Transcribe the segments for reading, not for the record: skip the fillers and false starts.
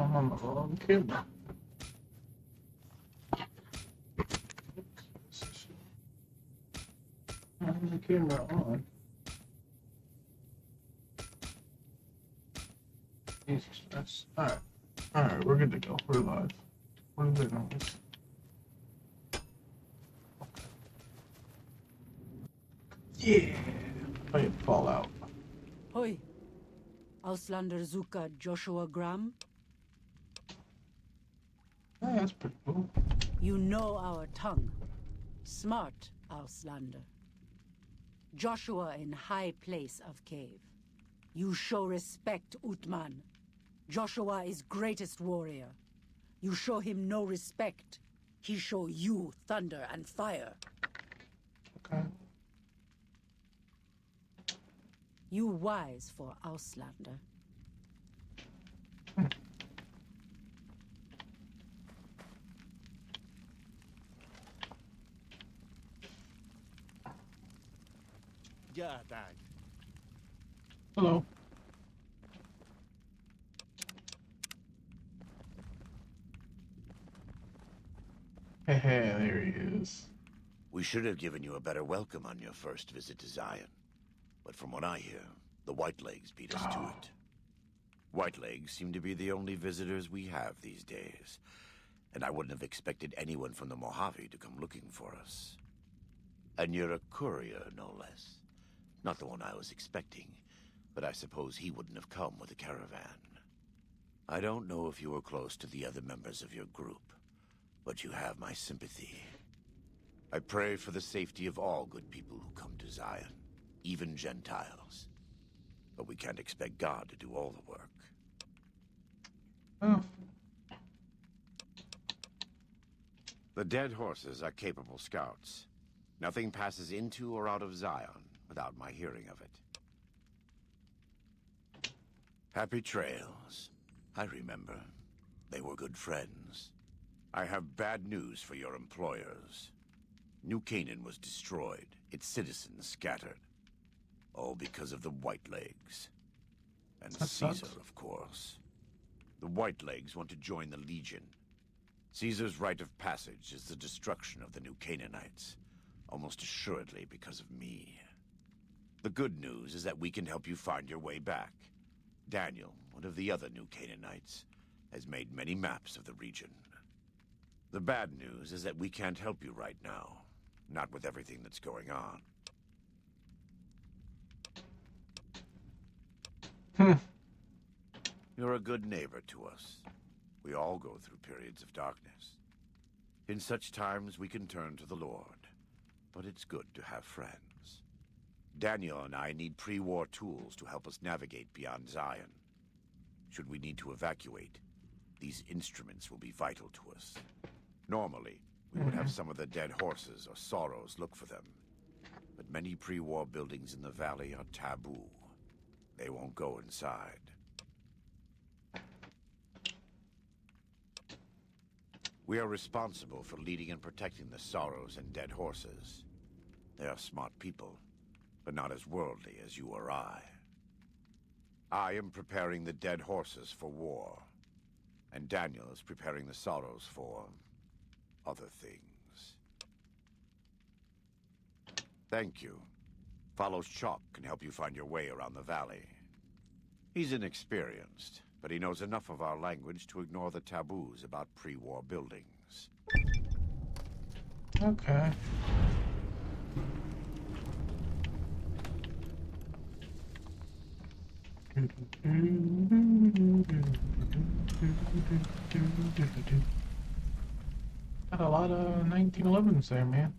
I'm on the wrong camera. Turn the camera on. Jesus, that's alright. Alright, we're good to go. We're live. What are the noise? Yeah! Play Fallout. Hoi. Auslander Zuka Joshua Graham. Yeah, that's pretty cool. You know our tongue. Smart, Auslander. Joshua in high place of cave. You show respect, Utman. Joshua is greatest warrior. You show him no respect. He show you thunder and fire. Okay. You wise for Auslander. Yeah, Dad. Hello. Hey, there he is. We should have given you a better welcome on your first visit to Zion. But from what I hear, the Whitelegs beat us to it. Whitelegs seem to be the only visitors we have these days. And I wouldn't have expected anyone from the Mojave to come looking for us. And you're a courier, no less. Not the one I was expecting, but I suppose he wouldn't have come with a caravan. I don't know if you were close to the other members of your group, but you have my sympathy. I pray for the safety of all good people who come to Zion, even Gentiles. But we can't expect God to do all the work. Oh. The dead horses are capable scouts. Nothing passes into or out of Zion without my hearing of it. Happy trails. I remember. They were good friends. I have bad news for your employers. New Canaan was destroyed, its citizens scattered. All because of the Whitelegs. And That Caesar, sucks. of course. The Whitelegs want to join the Legion. Caesar's rite of passage is the destruction of the New Canaanites. Almost assuredly because of me. The good news is that we can help you find your way back. Daniel, one of the other New Canaanites, has made many maps of the region. The bad news is that we can't help you right now. Not with everything that's going on. You're a good neighbor to us. We all go through periods of darkness. In such times, we can turn to the Lord. But it's good to have friends. Daniel and I need pre-war tools to help us navigate beyond Zion. Should we need to evacuate, these instruments will be vital to us. Normally, we would have some of the dead horses or sorrows look for them. But many pre-war buildings in the valley are taboo. They won't go inside. We are responsible for leading and protecting the sorrows and dead horses. They are smart people, but not as worldly as you or I. I am preparing the dead horses for war, and Daniel is preparing the sorrows for other things. Thank you. Follows Chalk can help you find your way around the valley. He's inexperienced, but he knows enough of our language to ignore the taboos about pre-war buildings. Okay. Got a lot of 1911s there, man.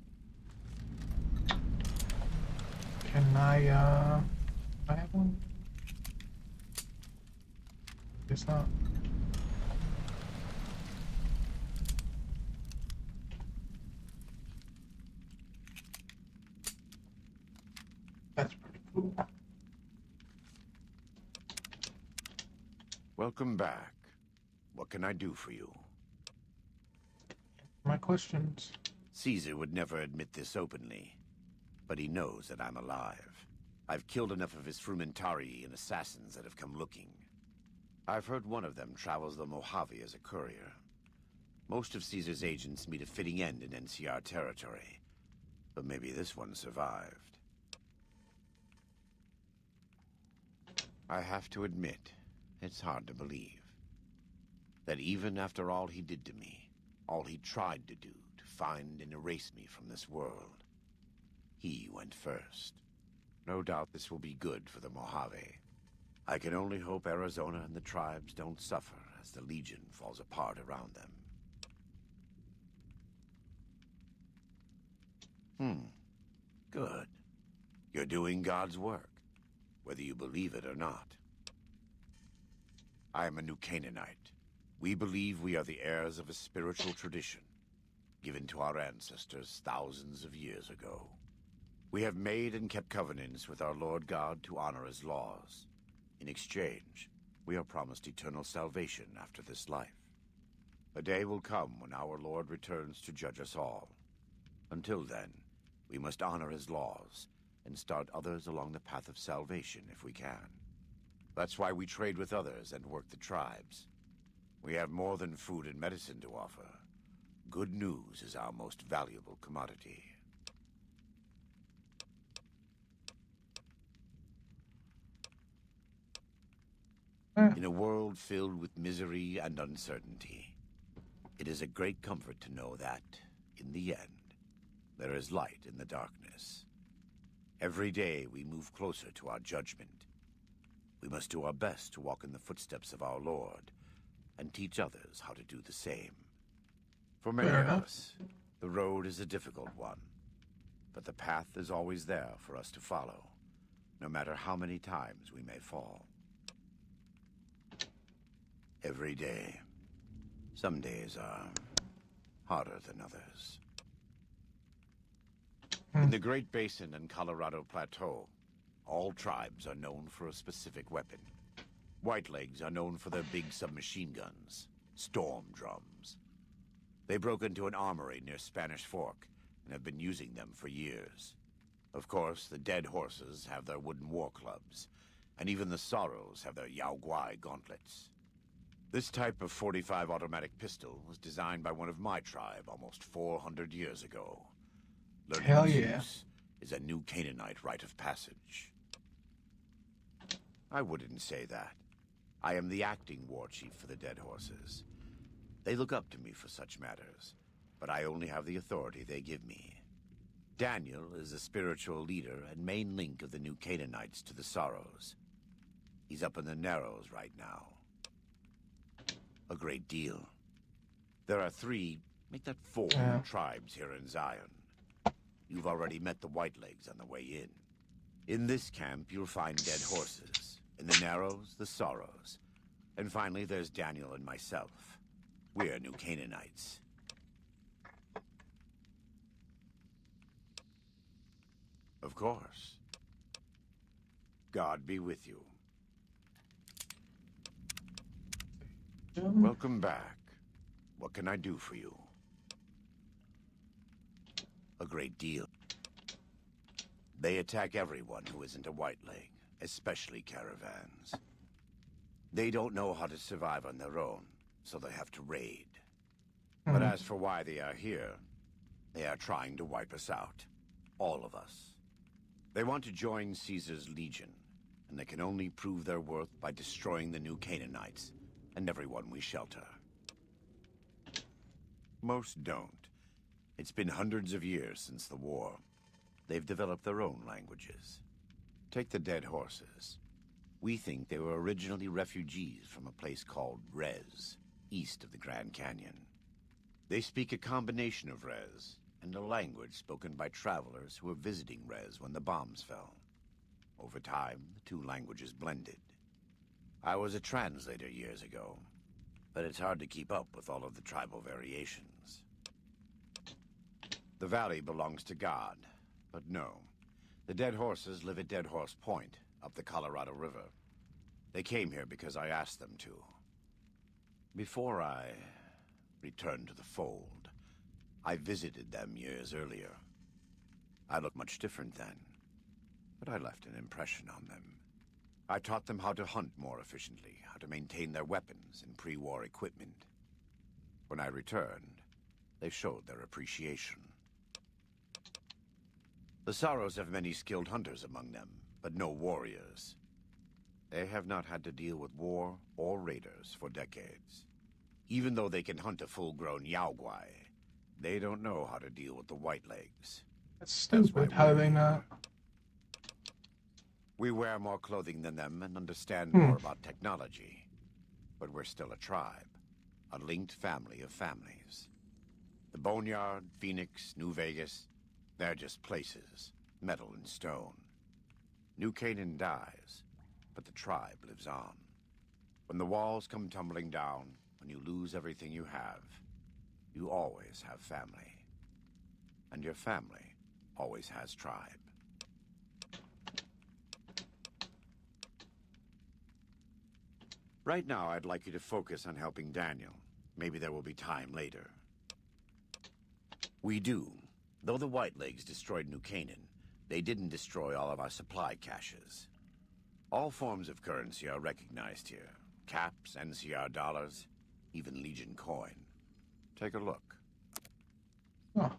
Can I have one? Guess not. That's pretty cool. Welcome back. What can I do for you? My questions. Caesar would never admit this openly, but he knows that I'm alive. I've killed enough of his frumentari and assassins that have come looking. I've heard one of them travels the Mojave as a courier. Most of Caesar's agents meet a fitting end in NCR territory, but maybe this one survived. I have to admit, it's hard to believe that even after all he did to me, all he tried to do to find and erase me from this world, he went first. No doubt this will be good for the Mojave. I can only hope Arizona and the tribes don't suffer as the Legion falls apart around them. Good. You're doing God's work, whether you believe it or not. I am a new Canaanite. We believe we are the heirs of a spiritual tradition, given to our ancestors thousands of years ago. We have made and kept covenants with our Lord God to honor his laws. In exchange, we are promised eternal salvation after this life. A day will come when our Lord returns to judge us all. Until then, we must honor his laws and start others along the path of salvation if we can. That's why we trade with others and work the tribes. We have more than food and medicine to offer. Good news is our most valuable commodity. In a world filled with misery and uncertainty, it is a great comfort to know that, in the end, there is light in the darkness. Every day we move closer to our judgment. We must do our best to walk in the footsteps of our Lord and teach others how to do the same. For many of us, the road is a difficult one, but the path is always there for us to follow, no matter how many times we may fall. Every day. Some days are harder than others. In the Great Basin and Colorado Plateau, all tribes are known for a specific weapon. Whitelegs are known for their big submachine guns, storm drums. They broke into an armory near Spanish Fork and have been using them for years. Of course, the Dead Horses have their wooden war clubs, and even the Sorrows have their Yao Guai gauntlets. This type of .45 automatic pistol was designed by one of my tribe almost 400 years ago. Learning its use is a new Canaanite rite of passage. I wouldn't say that. I am the acting war chief for the Dead Horses. They look up to me for such matters, but I only have the authority they give me. Daniel is the spiritual leader and main link of the new Canaanites to the Sorrows. He's up in the Narrows right now. A great deal. There are 3, make that 4 tribes here in Zion. You've already met the Whitelegs on the way in. In this camp, you'll find Dead Horses. In the Narrows, the Sorrows. And finally, there's Daniel and myself. We're new Canaanites. Of course. God be with you. Welcome back. What can I do for you? A great deal. They attack everyone who isn't a Whiteleg, especially caravans. They don't know how to survive on their own, so they have to raid. But as for why they are here, they are trying to wipe us out. All of us. They want to join Caesar's Legion, and they can only prove their worth by destroying the new Canaanites and everyone we shelter. Most don't. It's been hundreds of years since the war. They've developed their own languages. Take the Dead Horses. We think they were originally refugees from a place called Rez, east of the Grand Canyon. They speak a combination of Rez and a language spoken by travelers who were visiting Rez when the bombs fell. Over time, the 2 languages blended. I was a translator years ago, but it's hard to keep up with all of the tribal variations. The valley belongs to God, but no. The Dead Horses live at Dead Horse Point, up the Colorado River. They came here because I asked them to. Before I returned to the fold, I visited them years earlier. I looked much different then, but I left an impression on them. I taught them how to hunt more efficiently, how to maintain their weapons and pre-war equipment. When I returned, they showed their appreciation. The Sorrows have many skilled hunters among them, but no warriors. They have not had to deal with war or raiders for decades. Even though they can hunt a full-grown Yaoguai, they don't know how to deal with the Whitelegs. That's stupid. How do they not? We wear more clothing than them and understand more about technology. But we're still a tribe, a linked family of families. The Boneyard, Phoenix, New Vegas, they're just places, metal and stone. New Canaan dies, but the tribe lives on. When the walls come tumbling down, when you lose everything you have, you always have family. And your family always has tribe. Right now, I'd like you to focus on helping Daniel. Maybe there will be time later. We do. Though the Whitelegs destroyed New Canaan, they didn't destroy all of our supply caches. All forms of currency are recognized here. Caps, NCR dollars, even Legion coin. Take a look. Oh.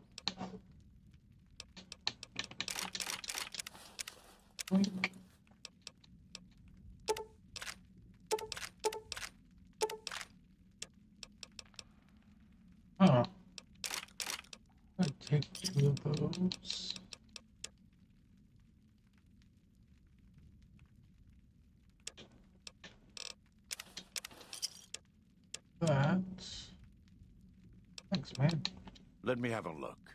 Blink. Oh. I'll take 2 of those. That. Thanks, man. Let me have a look.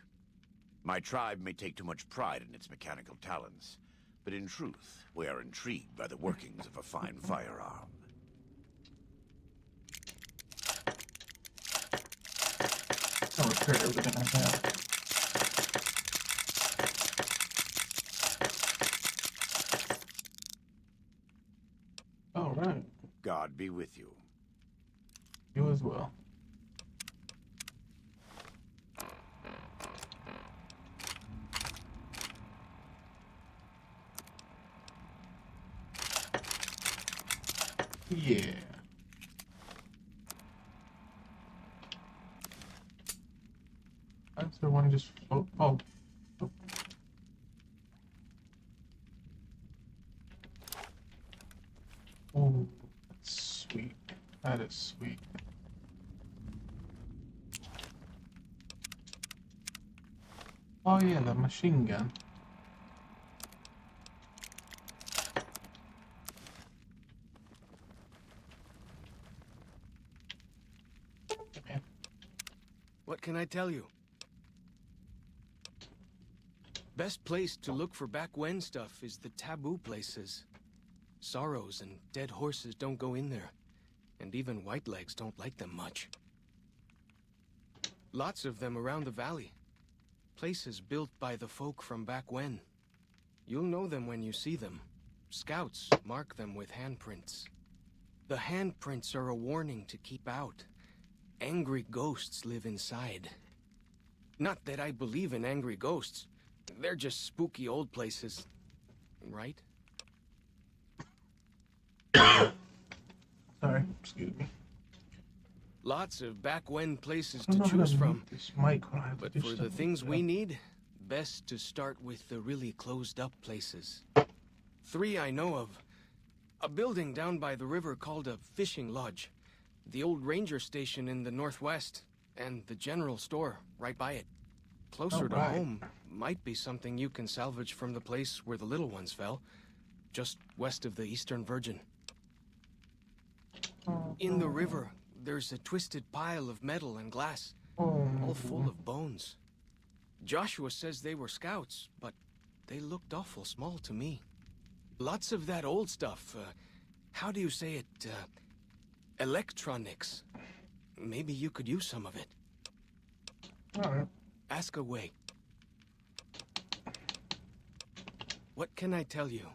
My tribe may take too much pride in its mechanical talents, but in truth, we are intrigued by the workings of a fine firearm. I'll repair everything I have. All right. God be with you. You as well. Yeah. That's the one just float. Oh. Oh, that's sweet. That is sweet. Oh yeah, the machine gun. What can I tell you? Best place to look for back when stuff is the taboo places. Sorrows and dead horses don't go in there, and even Whitelegs don't like them much. Lots of them around the valley. Places built by the folk from back when. You'll know them when you see them. Scouts mark them with handprints. The handprints are a warning to keep out. Angry ghosts live inside. Not that I believe in angry ghosts. They're just spooky old places. Right? Sorry, excuse me. Lots of back when places I don't to know how choose to from. mute this mic when I have to But do for stuff the like things that. we need, best to start with the really closed up places. 3 I know of. A building down by the river called a fishing lodge. The old ranger station in the northwest. And the general store right by it. Closer to Alright. home might be something you can salvage from the place where the little ones fell. Just west of the Eastern Virgin. In the river, there's a twisted pile of metal and glass. All full of bones. Joshua says they were scouts, but they looked awful small to me. Lots of that old stuff, how do you say it, electronics. Maybe you could use some of it. Alright. Ask away. What can I tell you?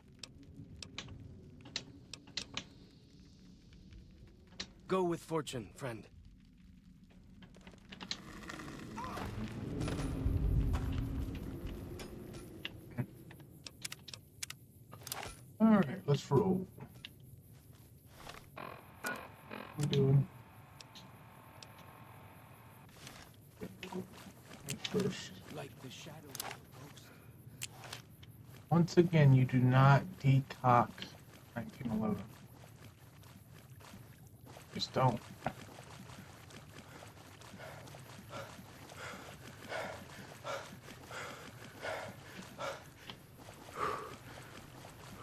Go with fortune, friend. Alright, let's roll. we doing? First. Like the shadow of a ghost. Once again, you do not decock 1911. Just don't.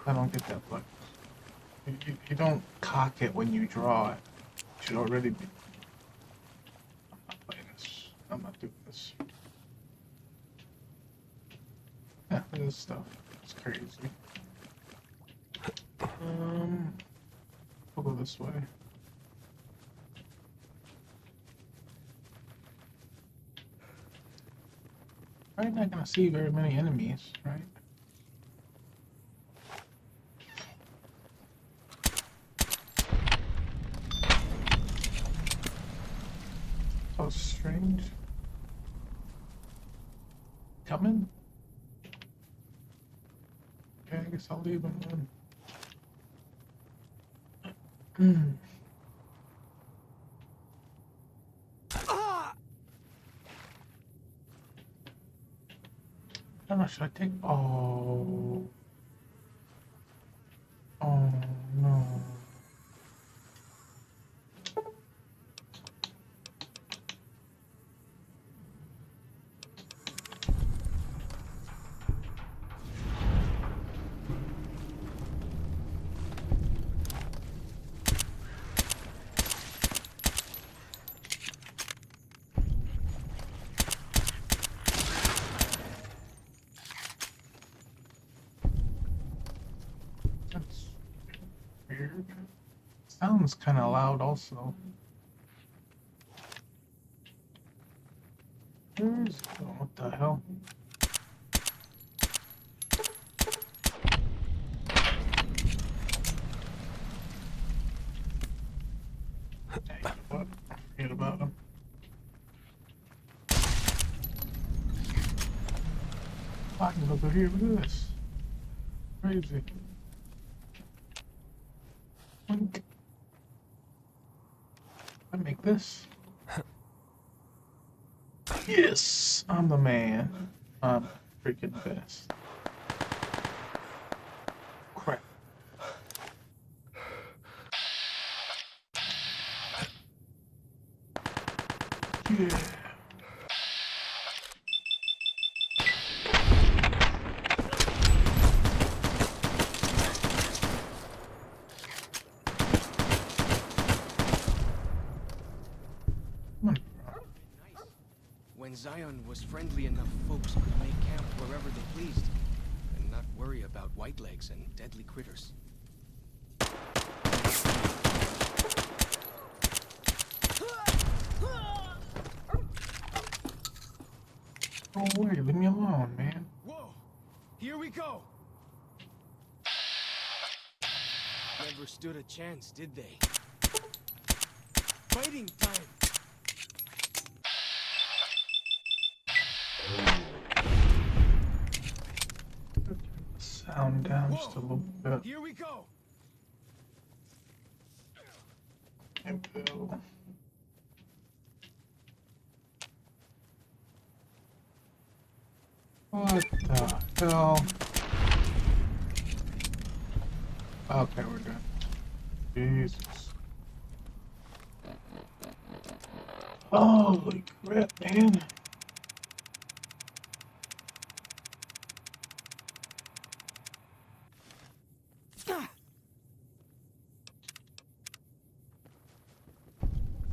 I don't get that look. You don't cock it when you draw it. You should already be. I'm not playing this. I'm not doing this. Yeah, look at this stuff. It's crazy. We'll go this way. Probably not gonna see very many enemies, right? So strange. Coming? Okay, I guess I'll leave him then. How much should I take? Oh. Oh no. That's weird. Sounds kind of loud also. Where's it going? What the hell? Hey, what? Forget about him. I can go here. Look at this. Crazy. Wink. I make this. Yes, I'm the man. I'm freaking best. Crap. Yeah. When Zion was friendly enough, folks could make camp wherever they pleased, and not worry about whitelegs and deadly critters. Go away, leave me alone, man. Whoa! Here we go! Never stood a chance, did they? Fighting time! Sound down just a little bit. Here we go! And go. What the hell? Okay, we're done. Jesus. Holy crap, man.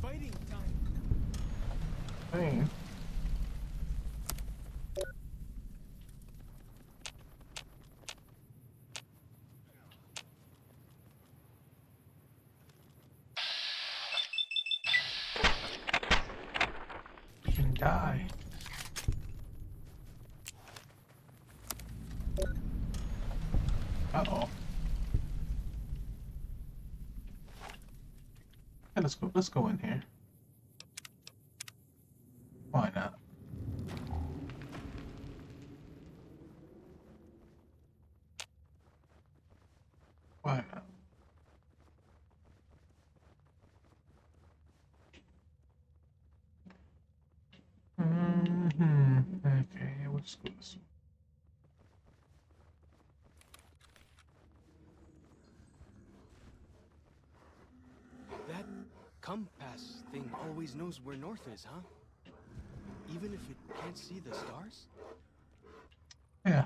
Fighting time! Man. You can die. Uh-oh. Yeah, let's go in here. Why not? Why not? Let's go this way. That compass thing always knows where north is, huh? Even if it can't see the stars? Yeah.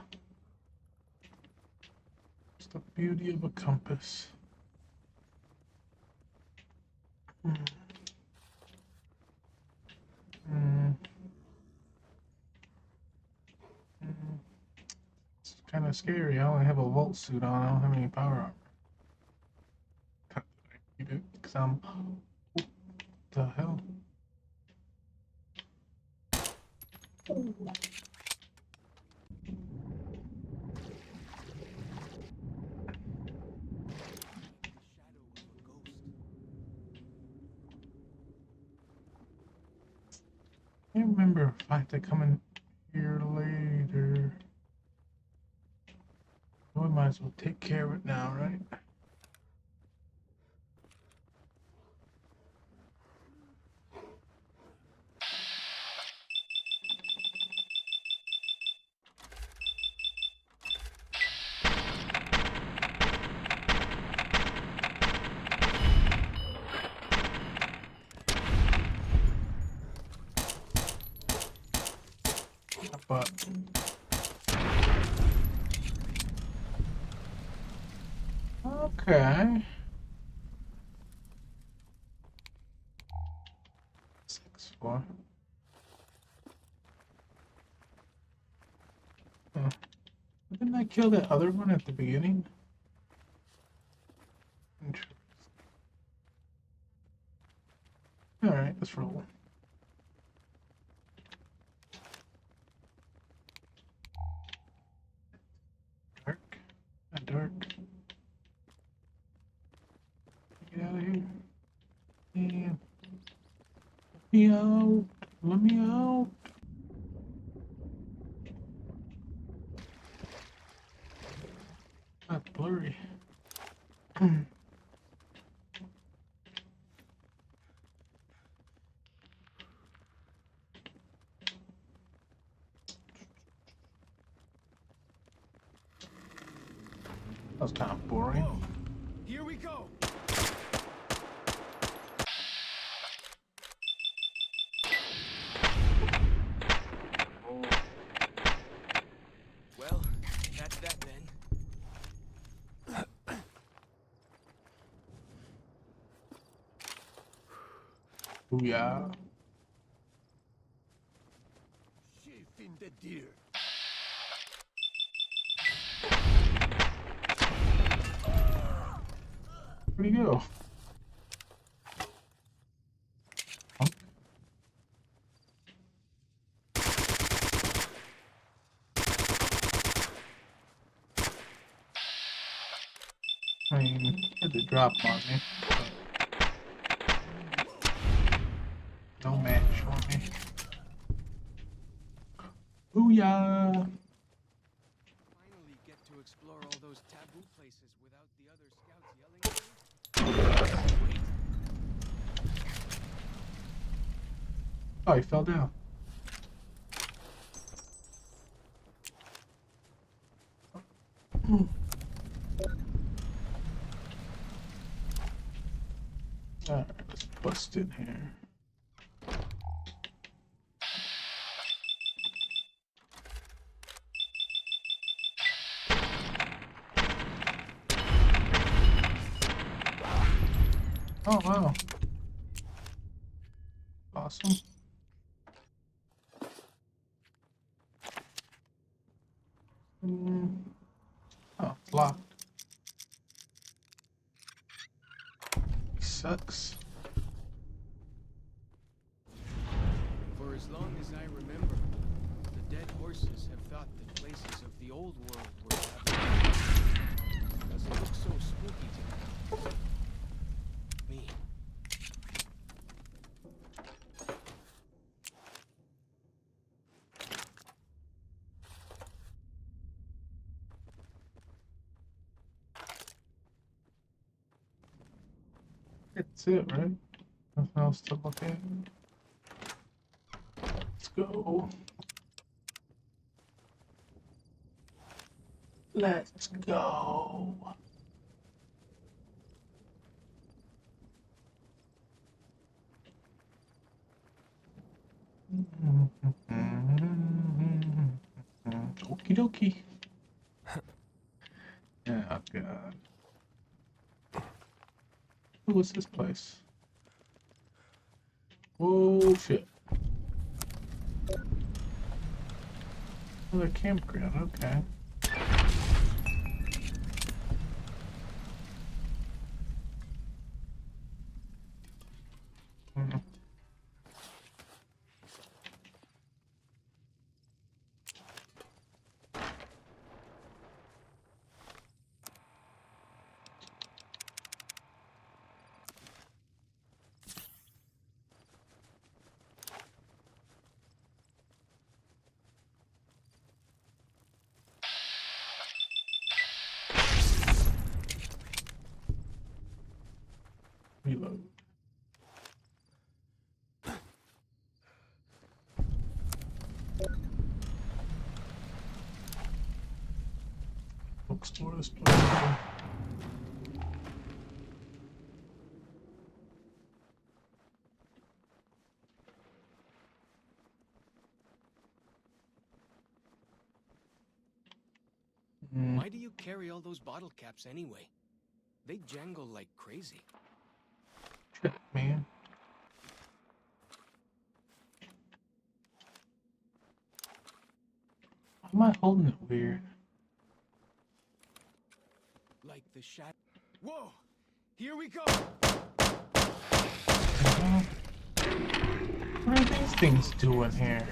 It's the beauty of a compass. Hmm. Hmm. Hmm. It's kind of scary. I only have a vault suit on. I don't have any power armor. Keep it because I'm. What the hell? I can't remember if I have to come in here later. We might as well take care of it now, right? But okay. 6-4. Huh. Didn't I kill that other one at the beginning? Interesting. Alright, let's roll. Dark. Dark. Get out of here. And let me out. Let me out. That's blurry. That was kind of boring. Whoa. Here we go. Well, that's that then. Booyah. Chief in the deer. Where'd he go? Punk. I mean, he had to drop on me. No match on me. Booyah! Finally get to explore all those taboo places without the other scouts yelling at me. Wait. Oh, he fell down. Alright, let's bust in here. Oh, wow. Awesome. Oh, it's locked. He sucks. For as long as I remember, the dead horses have thought that places of the old world were taboo. Doesn't look so spooky to me. That's it, right? Nothing else to look at. Let's go. Let's go. Okie dokie. Yeah, God. Ooh, what's this place? Oh shit. Another campground, okay. Hmm. Reload. Bookstore this place. Why do you carry all those bottle caps anyway? They jangle like crazy. Shit, man. Why am I holding it weird? Like the shadow. Whoa! Here we go! What are these things doing here?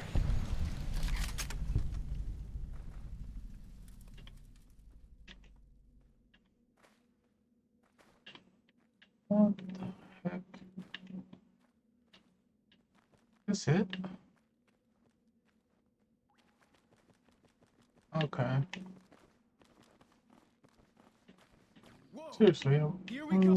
What the heck? Is this it? Okay. Whoa! Seriously, Here we go!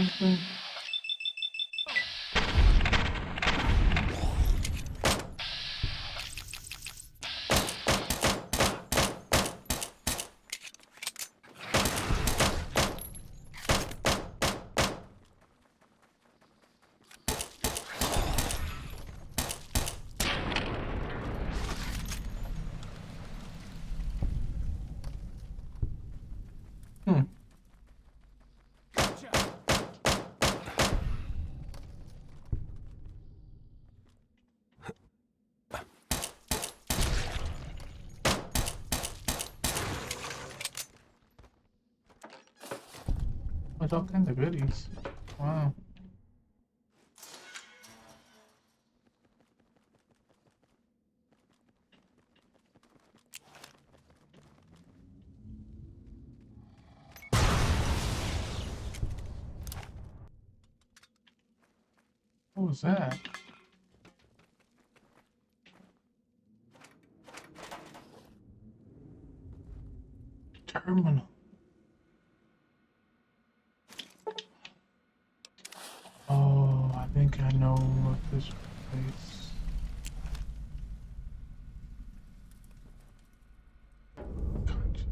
Hmm. Gotcha! There's all kinds of goodies. Wow. What was that? Terminal. Oh, I think I know what this place. Gotcha.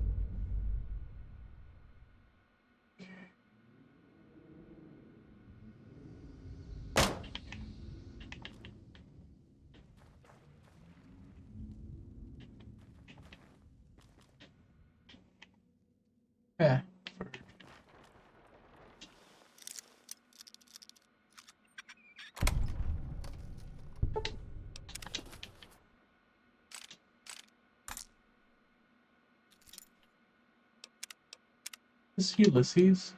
Okay. Yeah. This is Ulysses.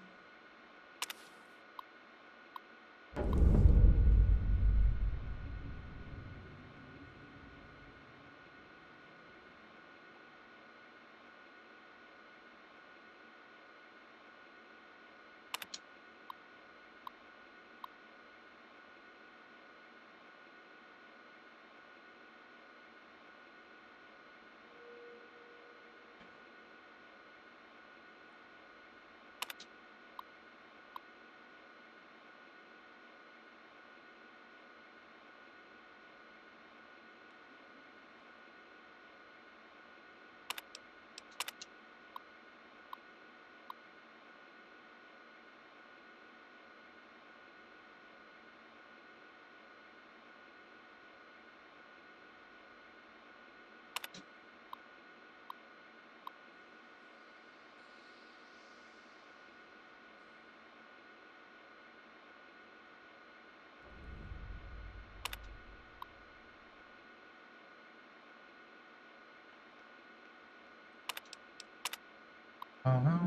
Uh-huh.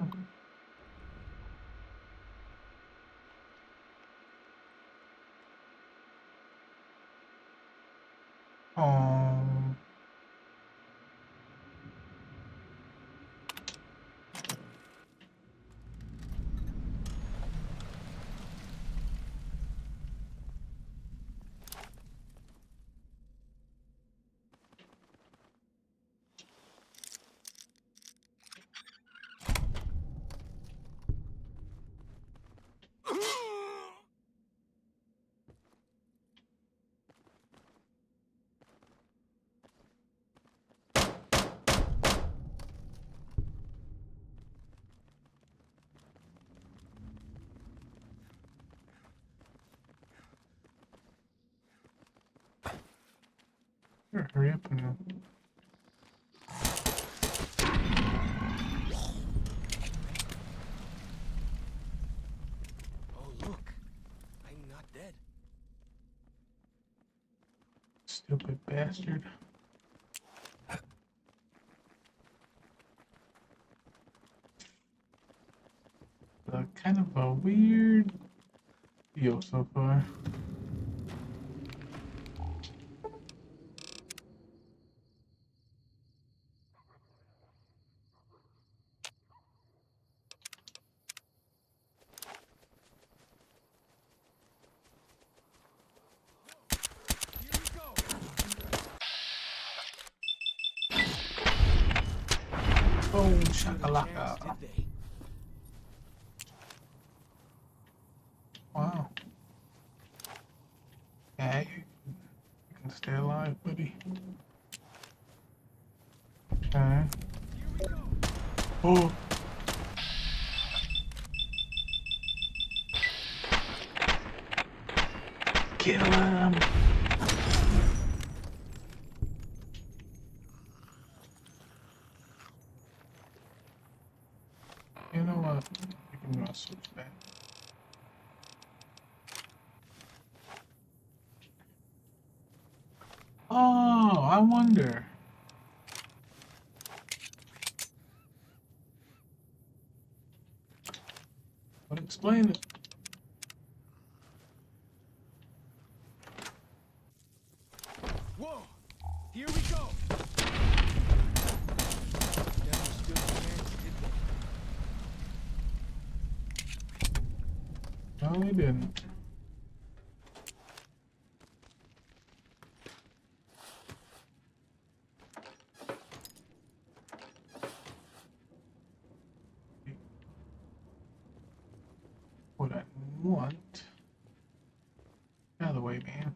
Um, here, hurry up and Oh, look. I'm not dead. stupid bastard. Kind of a weird deal so far. Here we go. Oh, Chance, shakalaka. did they? Wow. Yeah, you can stay alive, buddy. Okay. Here we go. Oh. Kill him. You know what? You can go switch back. Oh, I wonder. But explain it. Whoa. Here we go. Never stood a chance, did they? No, he didn't. What I want. Out of the way, man.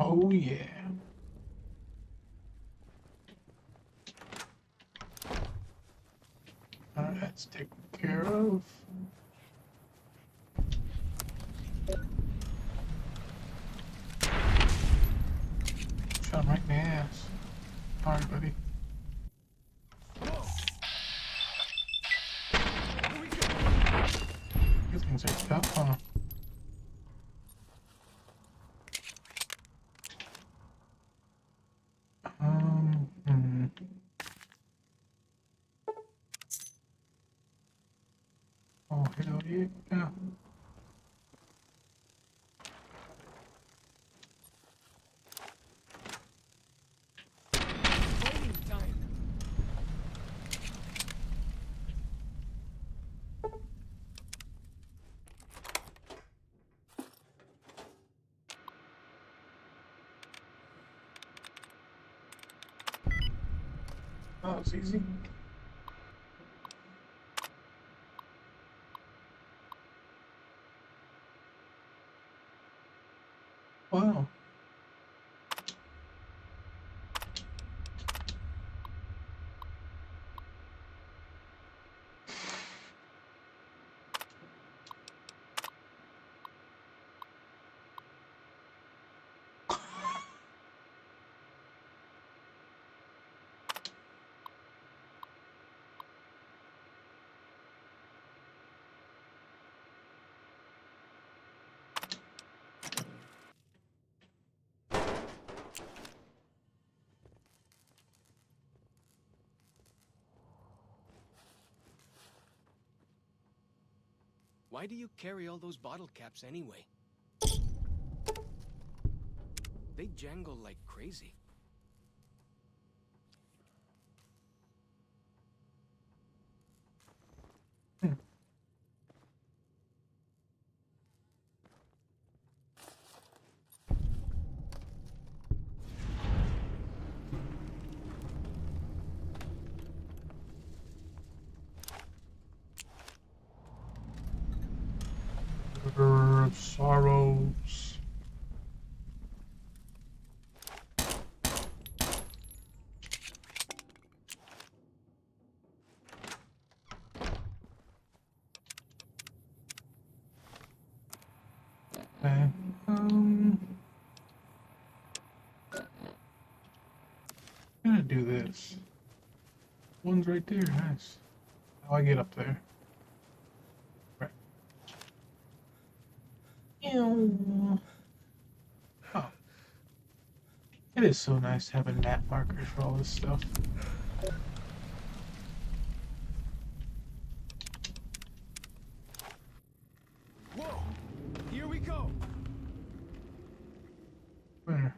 Oh, yeah. Alright, that's taken care of. Shot him right in the ass. Alright, buddy. Whoa. Here we go. These things are tough, huh? Hmm. Oh, hell yeah. Fighting time. That was easy. Wow. Why do you carry all those bottle caps anyway? They jangle like crazy. River of Sorrows. Okay. I'm gonna do this. One's right there. Nice. How do I get up there? Right. Ew. Oh. It is so nice having map markers for all this stuff. Whoa! Here we go! Where?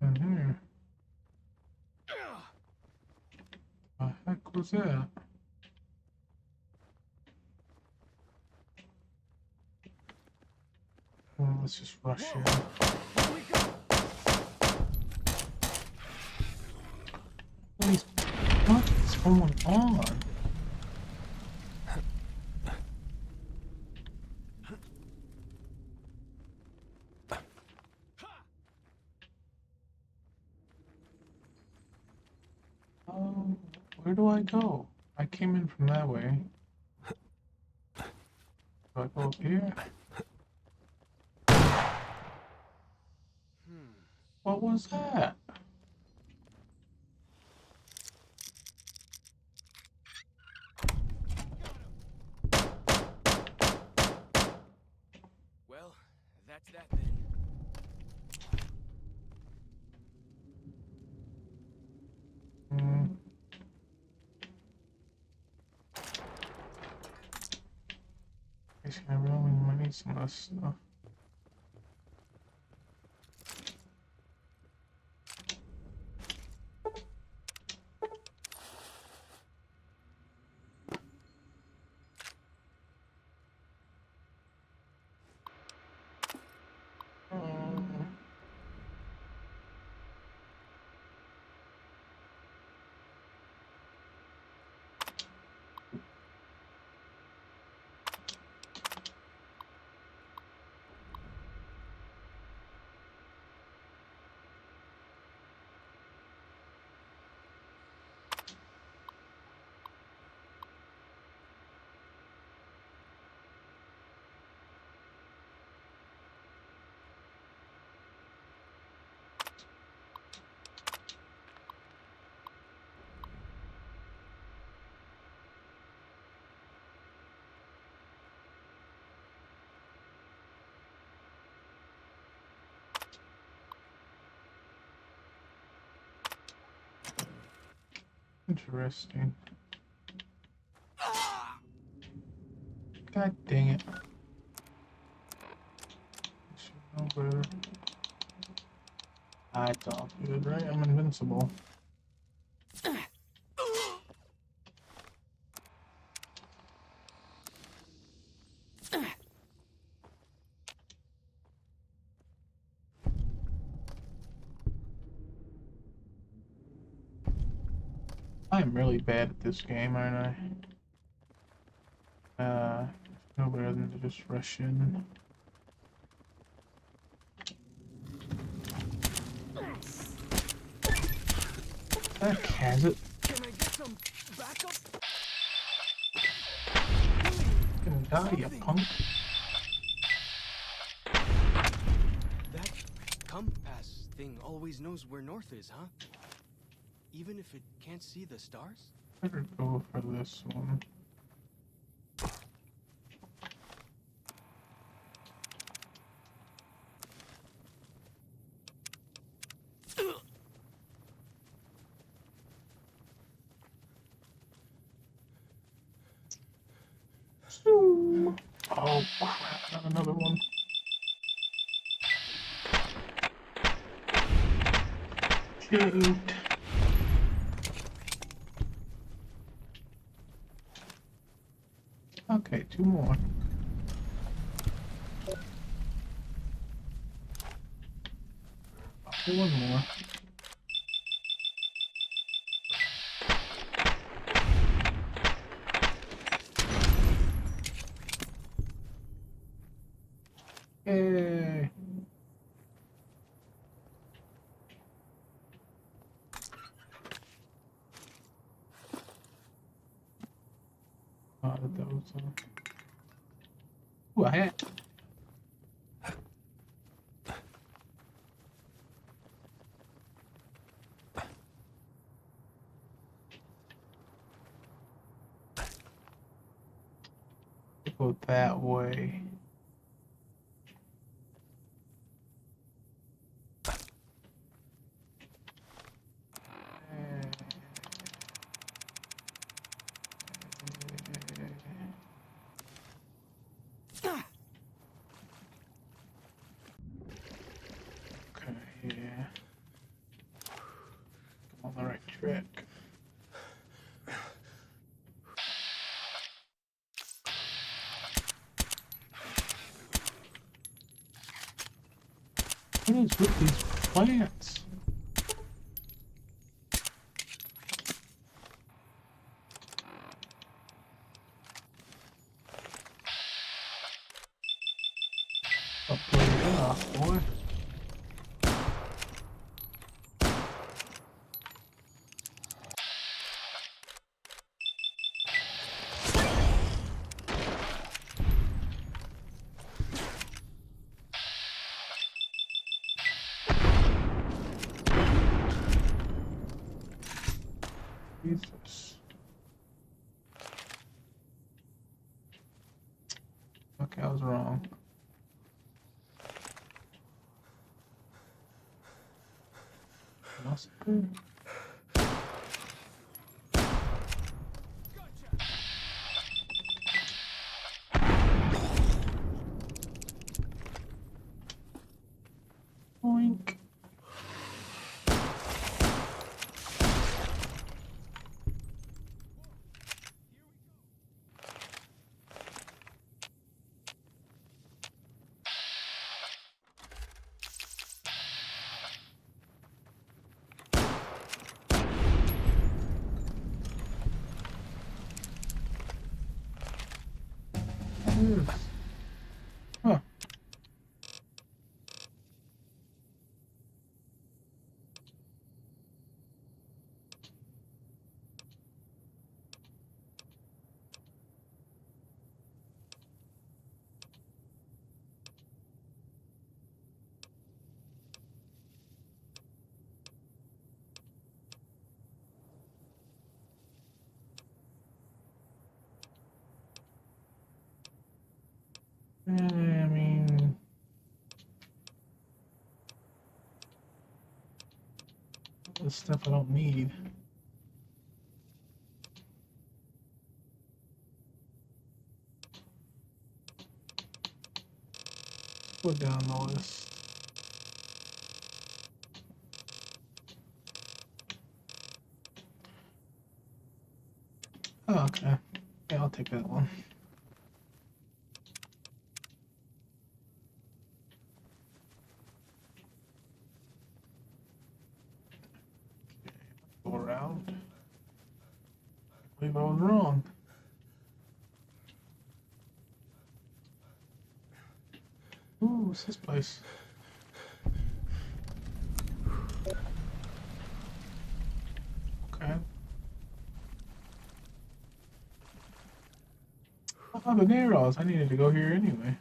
In here. The heck was that? Well, let's just rush in. Here we go! What is going on? Where do I go? I came in from that way. Do I go up here? What was that? Well, that's that then. Hmm. Guess I really might need some of this stuff. Interesting. God dang it. Should know better. It's all good, right? I'm invincible. I'm really bad at this game, aren't I? No better than to just rush in. That has it. Can I get some backup? Gonna die, you punk. That compass thing always knows where north is, huh? Even if it can't see the stars? Better go for this one. Zoom. Oh crap, not another one. Shoot. Okay, two more. Okay, one more. Yay. That was ooh, a hat. Go that way. Okay, yeah. I'm on the right track. What is with these plants? I'll play it off, boy. Jesus. Okay, I was wrong. Else good? Boink. Huh. I mean, this stuff I don't need. Put down the list. Oh, okay. Yeah, I'll take that one. Go around. believe I was wrong. Ooh, what's this place? Okay. Habaneros. I needed to go here anyway.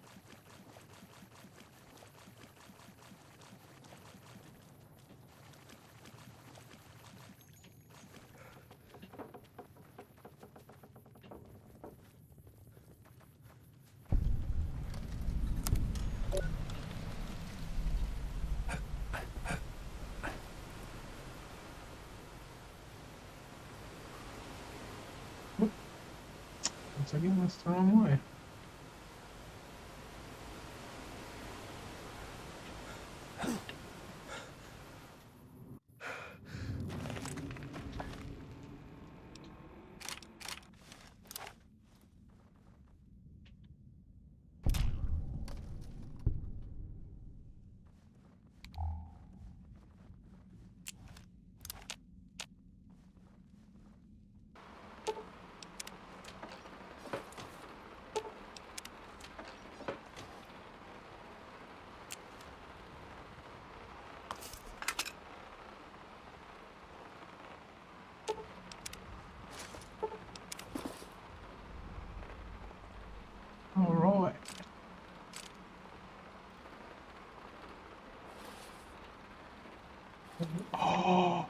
Once again, that's the wrong way. All right. Oh.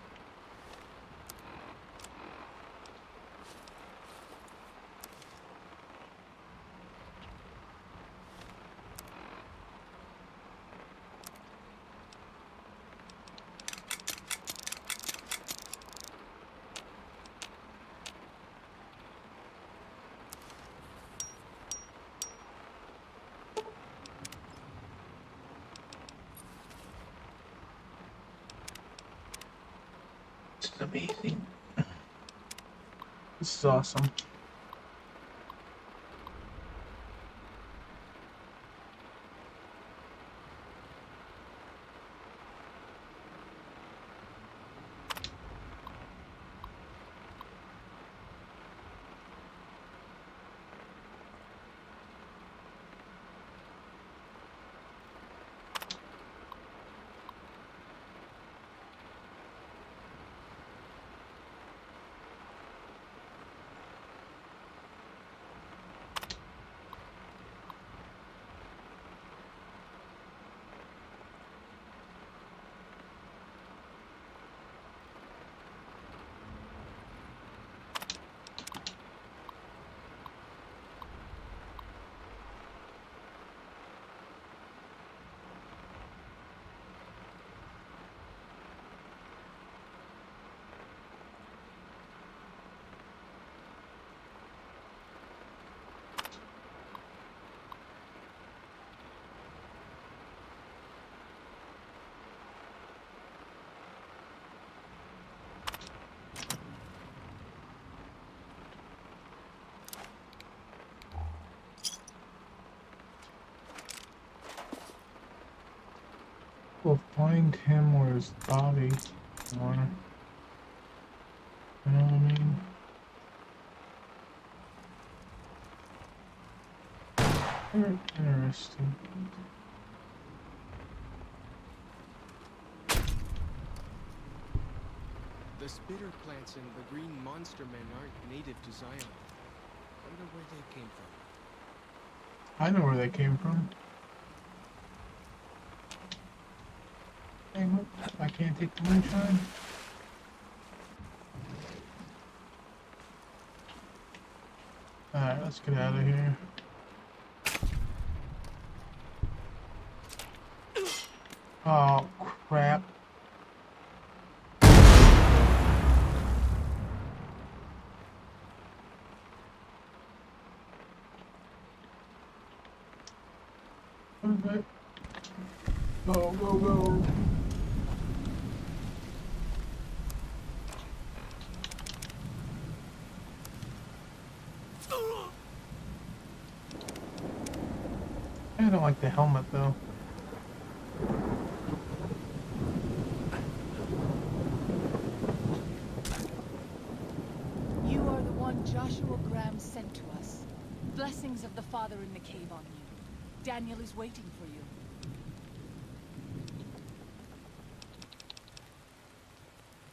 This is amazing. This is awesome. We'll find him or his body. Or, you know what I mean? Very interesting. The spitter plants and the green monster men aren't native to Zion. Wonder where they came from. I know where they came from. Dang, look, I can't take the moonshine. Alright, let's get out of here. Oh, crap. Okay. Go, go, go. I don't like the helmet though. You are the one Joshua Graham sent to us. Blessings of the Father in the cave on you. Daniel is waiting for you.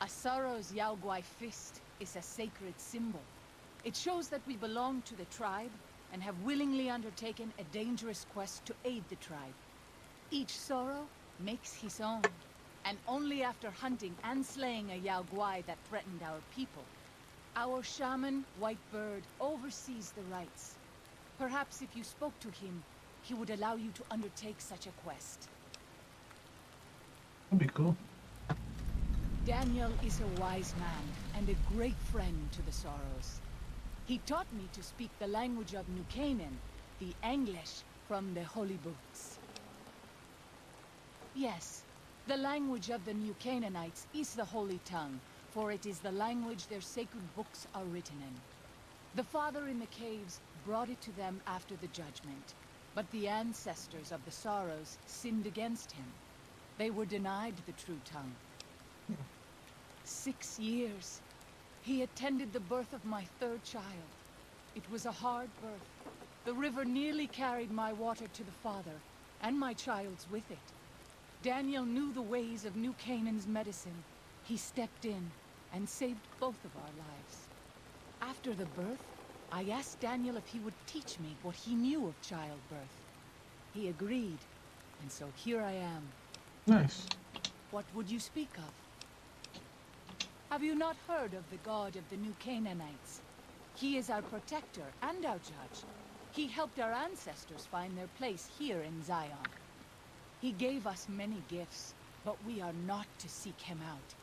Asaro's Yaoguai fist is a sacred symbol. It shows that we belong to the tribe and have willingly undertaken a dangerous quest to aid the tribe. Each Sorrow makes his own, and only after hunting and slaying a Yaoguai that threatened our people. Our shaman, White Bird, oversees the rites. Perhaps if you spoke to him, he would allow you to undertake such a quest. That'd be cool. Daniel is a wise man and a great friend to the Sorrows. He taught me to speak the language of New Canaan, the English from the holy books. Yes, the language of the New Canaanites is the holy tongue, for it is the language their sacred books are written in. The Father in the caves brought it to them after the judgment, but the ancestors of the Sorrows sinned against him. They were denied the true tongue. 6 years. He attended the birth of my third child. It was a hard birth. The river nearly carried my water to the Father, and my child's with it. Daniel knew the ways of New Canaan's medicine. He stepped in and saved both of our lives. After the birth, I asked Daniel if he would teach me what he knew of childbirth. He agreed, and so here I am. Nice. What would you speak of? Have you not heard of the god of the New Canaanites? He is our protector and our judge. He helped our ancestors find their place here in Zion. He gave us many gifts, but we are not to seek him out.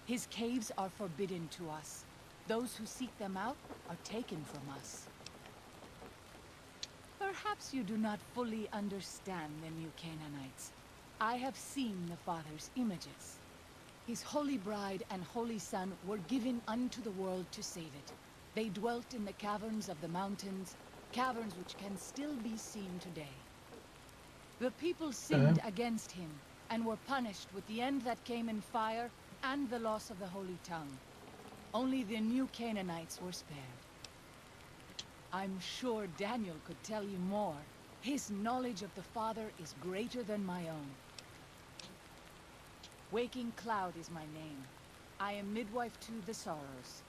His caves are forbidden to us. Those who seek them out are taken from us. Perhaps you do not fully understand the New Canaanites. I have seen the Father's images. His holy bride and holy son were given unto the world to save it. They dwelt in the caverns of the mountains, caverns which can still be seen today. The people sinned against him, and were punished with the end that came in fire and the loss of the holy tongue. Only the New Canaanites were spared. I'm sure Daniel could tell you more. His knowledge of the Father is greater than my own. Waking Cloud is my name. I am midwife to the Sorrows.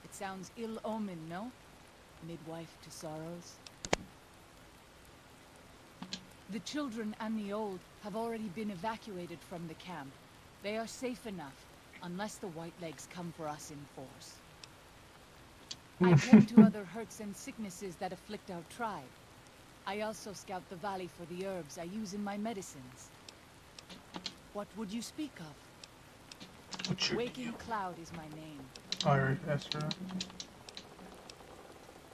It sounds ill-omened, no? Midwife to Sorrows. The children and the old have already been evacuated from the camp. They are safe enough, unless the Whitelegs come for us in force. I tend to other hurts and sicknesses that afflict our tribe. I also scout the valley for the herbs I use in my medicines. What would you speak of? What's your Waking name? Cloud is my name. Alright, that's right.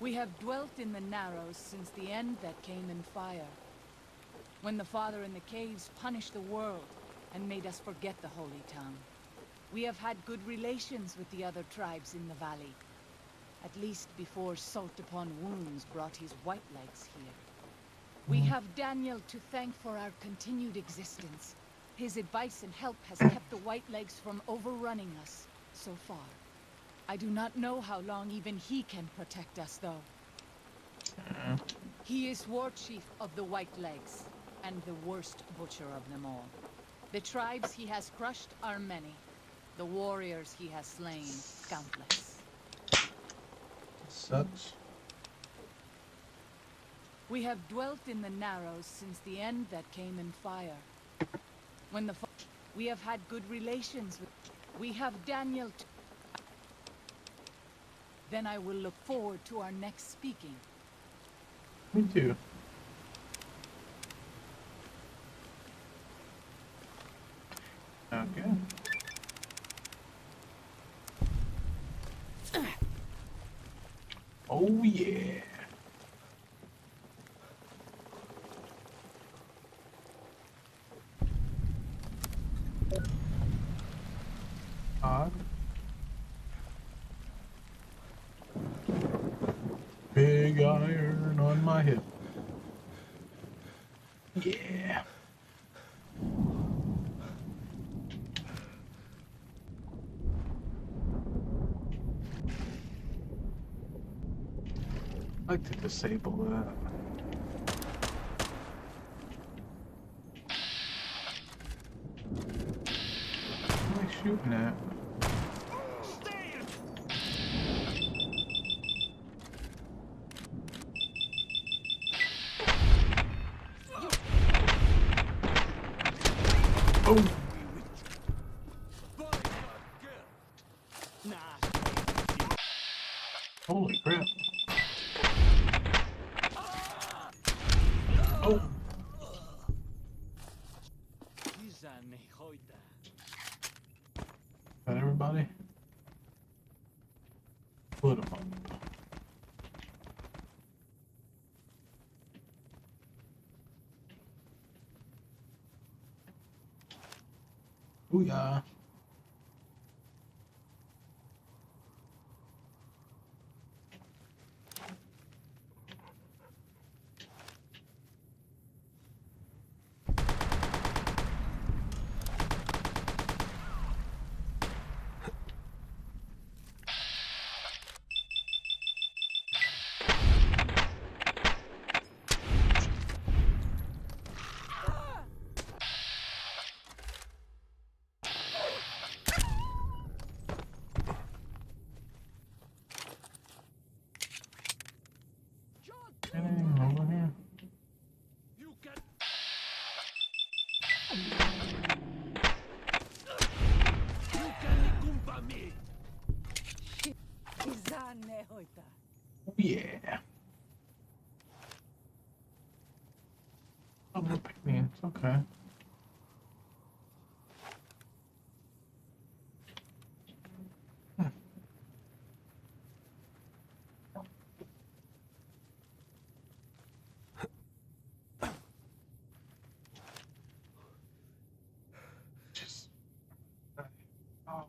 We have dwelt in the Narrows since the end that came in fire. When the Father in the caves punished the world and made us forget the holy tongue. We have had good relations with the other tribes in the valley. At least before Salt Upon Wounds brought his Whitelegs here. We have Daniel to thank for our continued existence. His advice and help has kept the Whitelegs from overrunning us so far. I do not know how long even he can protect us, though. He is war chief of the Whitelegs, and the worst butcher of them all. The tribes he has crushed are many. The warriors he has slain, countless. Sucks. We have dwelt in the Narrows since the end that came in fire. When the we have had good relations with... We have Daniel to... Then I will look forward to our next speaking. Me too. Okay. Oh yeah. Odd. Big iron on my hip. Yeah. like to disable that. What am I shooting at? Oh! Holy crap. Oh! Got everybody? Put them up. Booyah. Anything over here? Oh yeah. Oh, no picnic. It's okay. Just. Oh.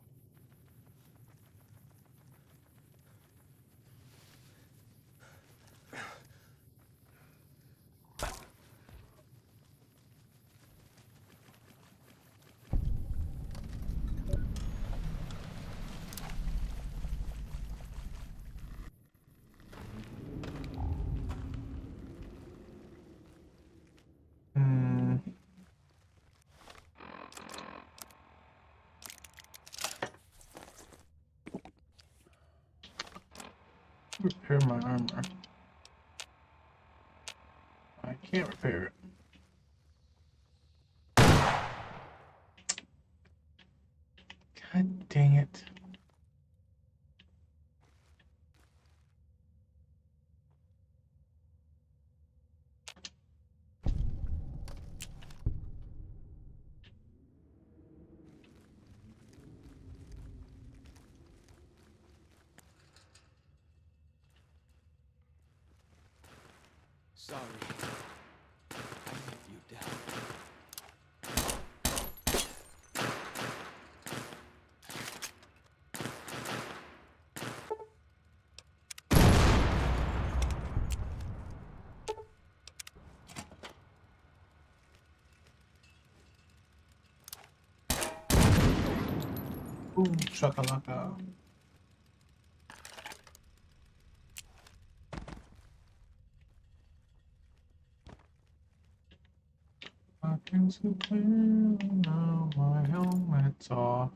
Hmm. Repair my armor. I can't repair it. God dang it. Sorry. I let you down. Boom, shakalaka. I can see clear now, my helmet's off.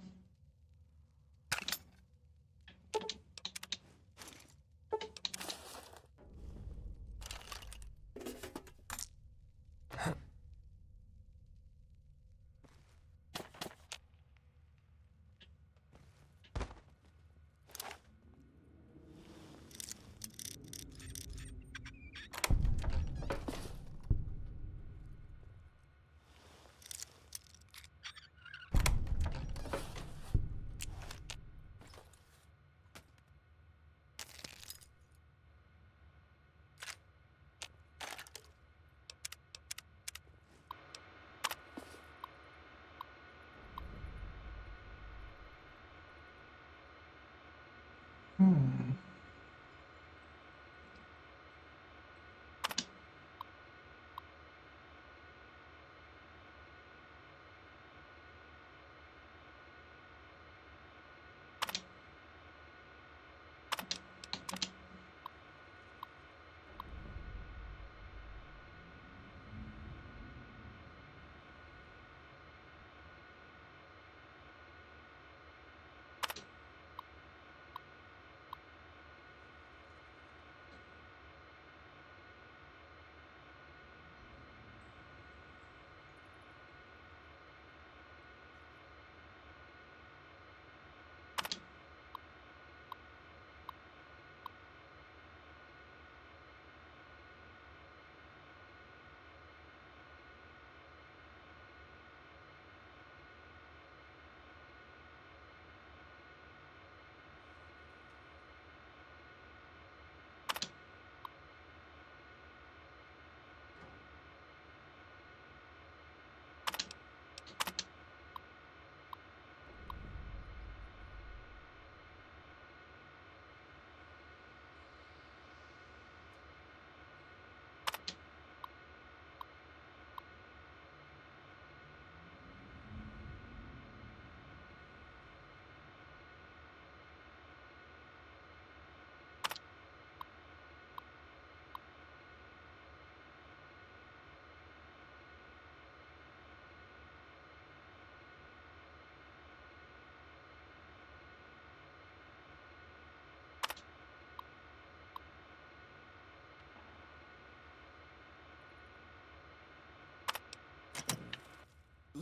Hmm.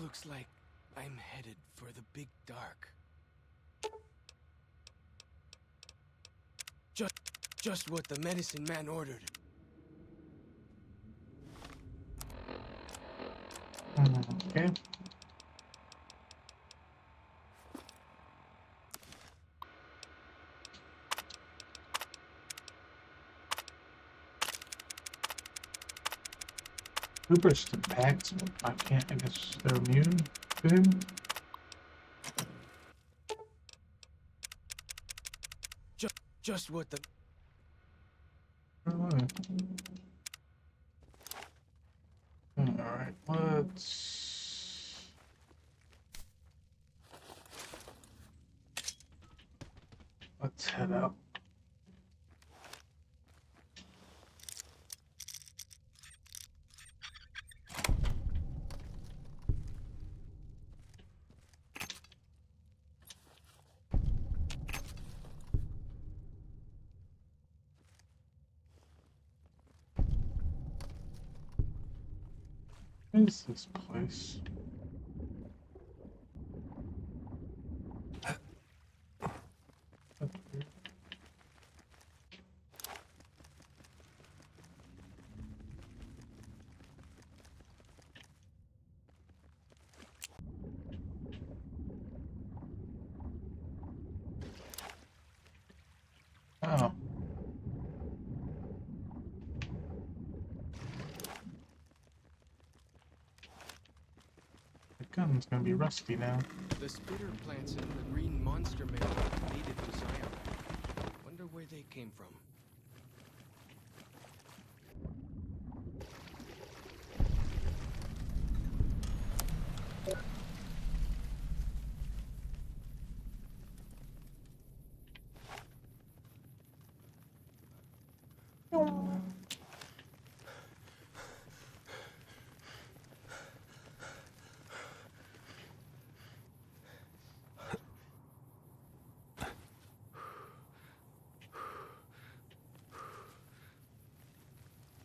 Looks like I'm headed for the big dark. Just what the medicine man ordered. Okay. Cooper's the packs, but I can't, I guess they're immune to him. Just what the... Alright, let's head out. What is this place? That's weird. Oh. The gun's gonna be rusty now. The spitter plants in the green monster man are native to Zion. Wonder where they came from.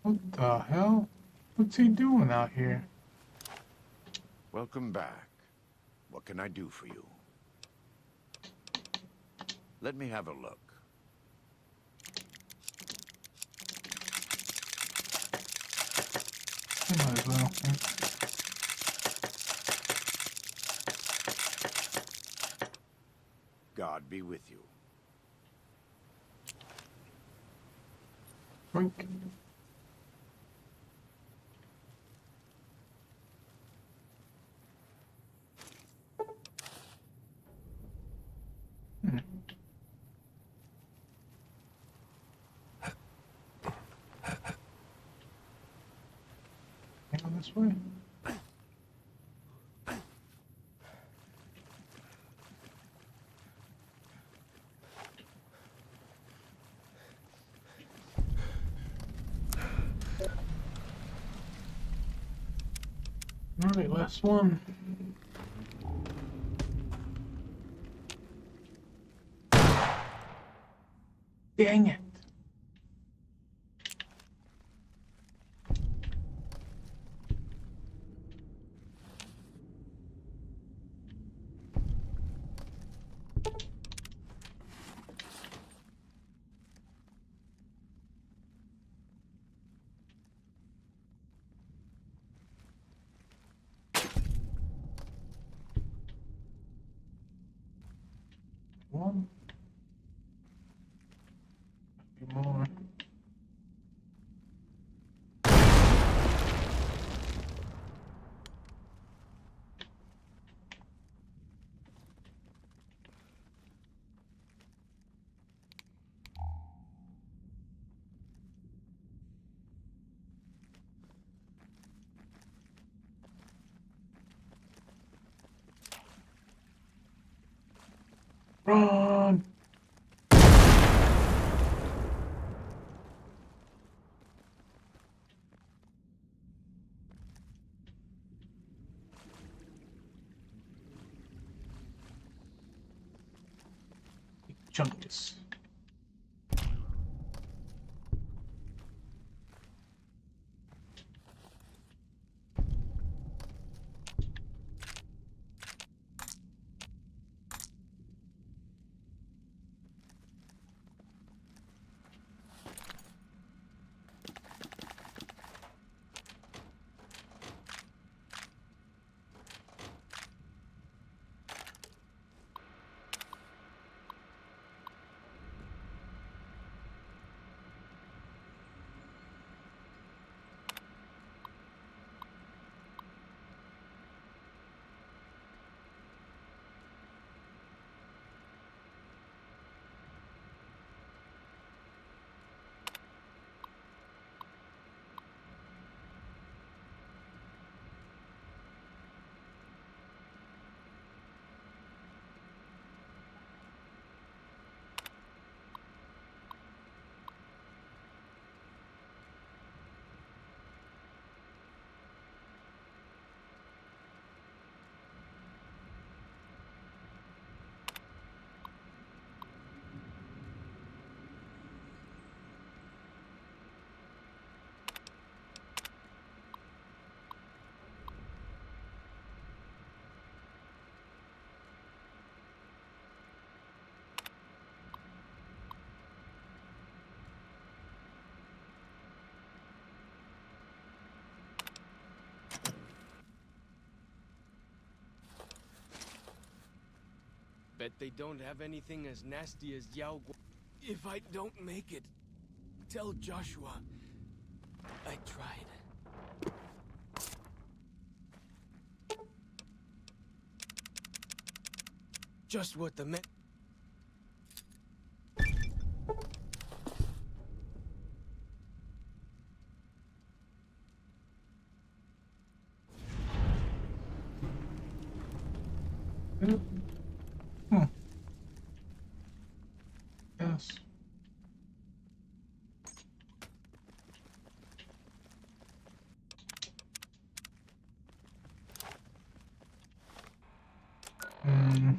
What the hell? What's he doing out here? Welcome back. What can I do for you? Let me have a look. I might as well. God be with you. Boink. Go this way. Alright, last one. Dang it. One. Maybe more. Run! Chunkus. Bet they don't have anything as nasty as Yao Guo. If I don't make it, tell Joshua I tried. Just what the men... Hmm. Yes. Hmm.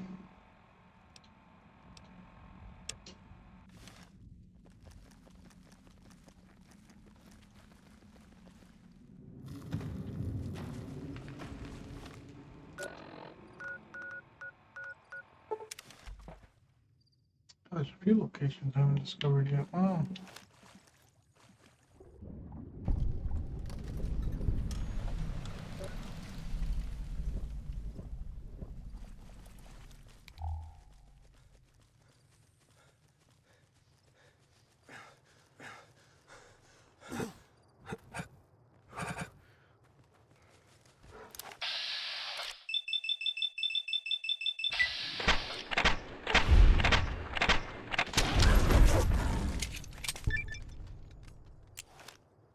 There's a few locations I haven't discovered yet. Wow.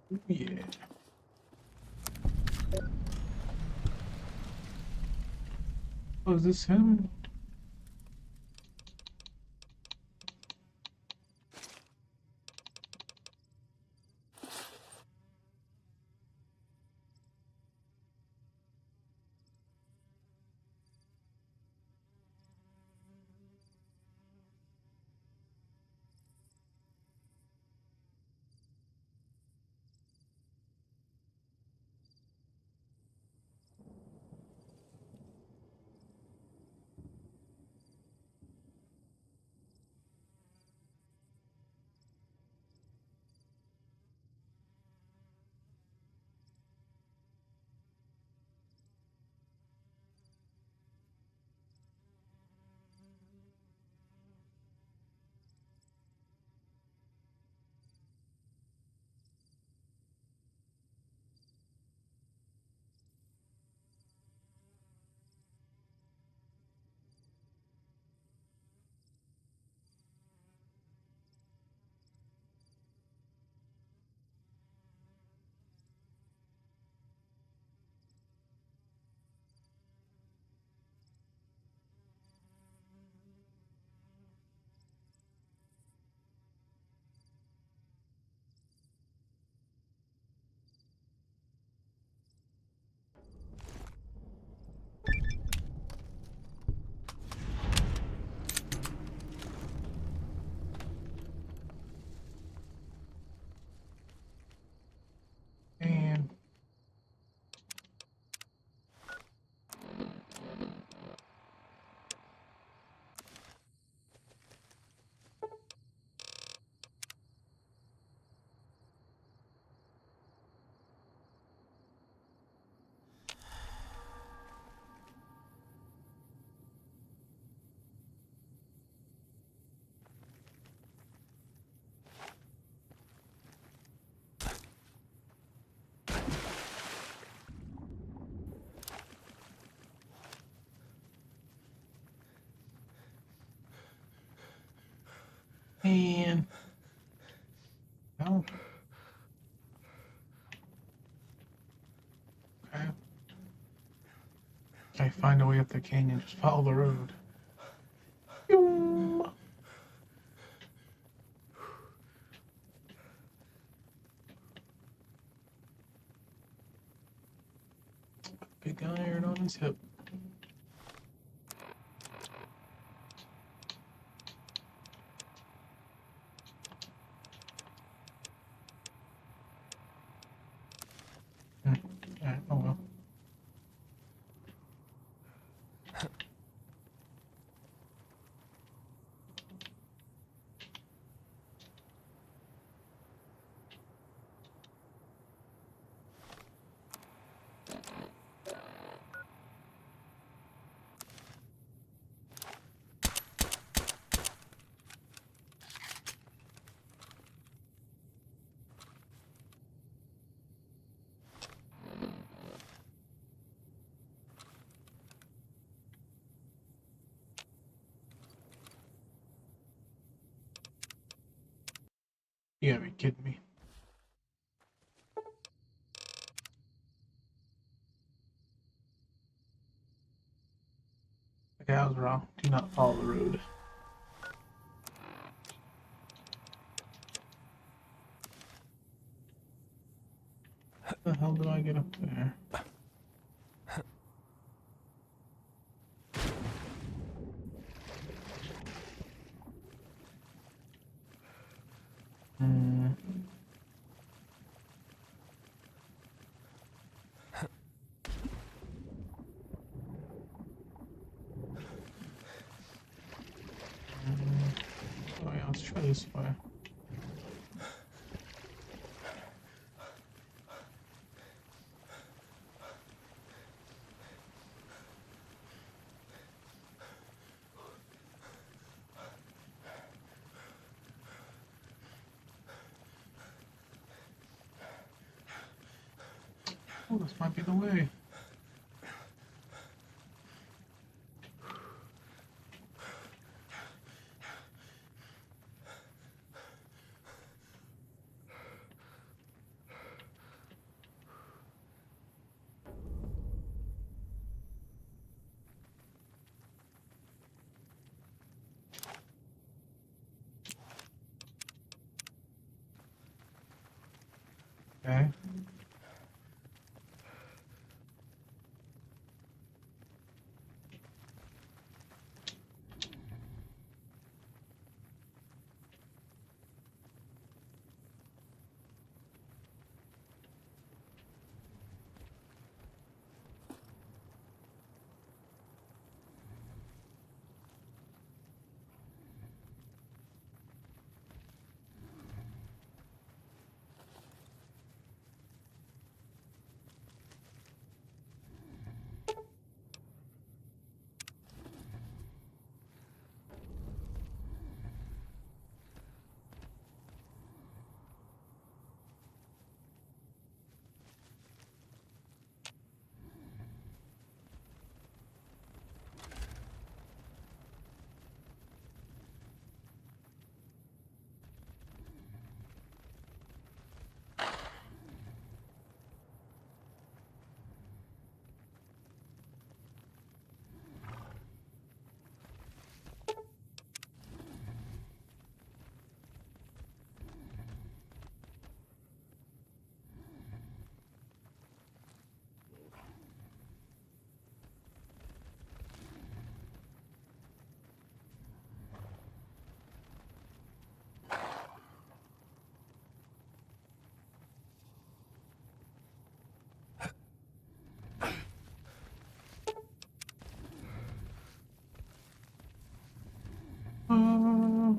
Ooh, yeah. Oh, is this him? And no. Okay. I find a way up the canyon. Just follow the road. Yoom. Big iron on his hip. Alright, oh well. You gotta be kidding me. Okay, I was wrong. Do not follow the road. How the hell do I get up there? Hmm. Oh yeah, let's try this way. Oh, this might be the way. Okay. Uh,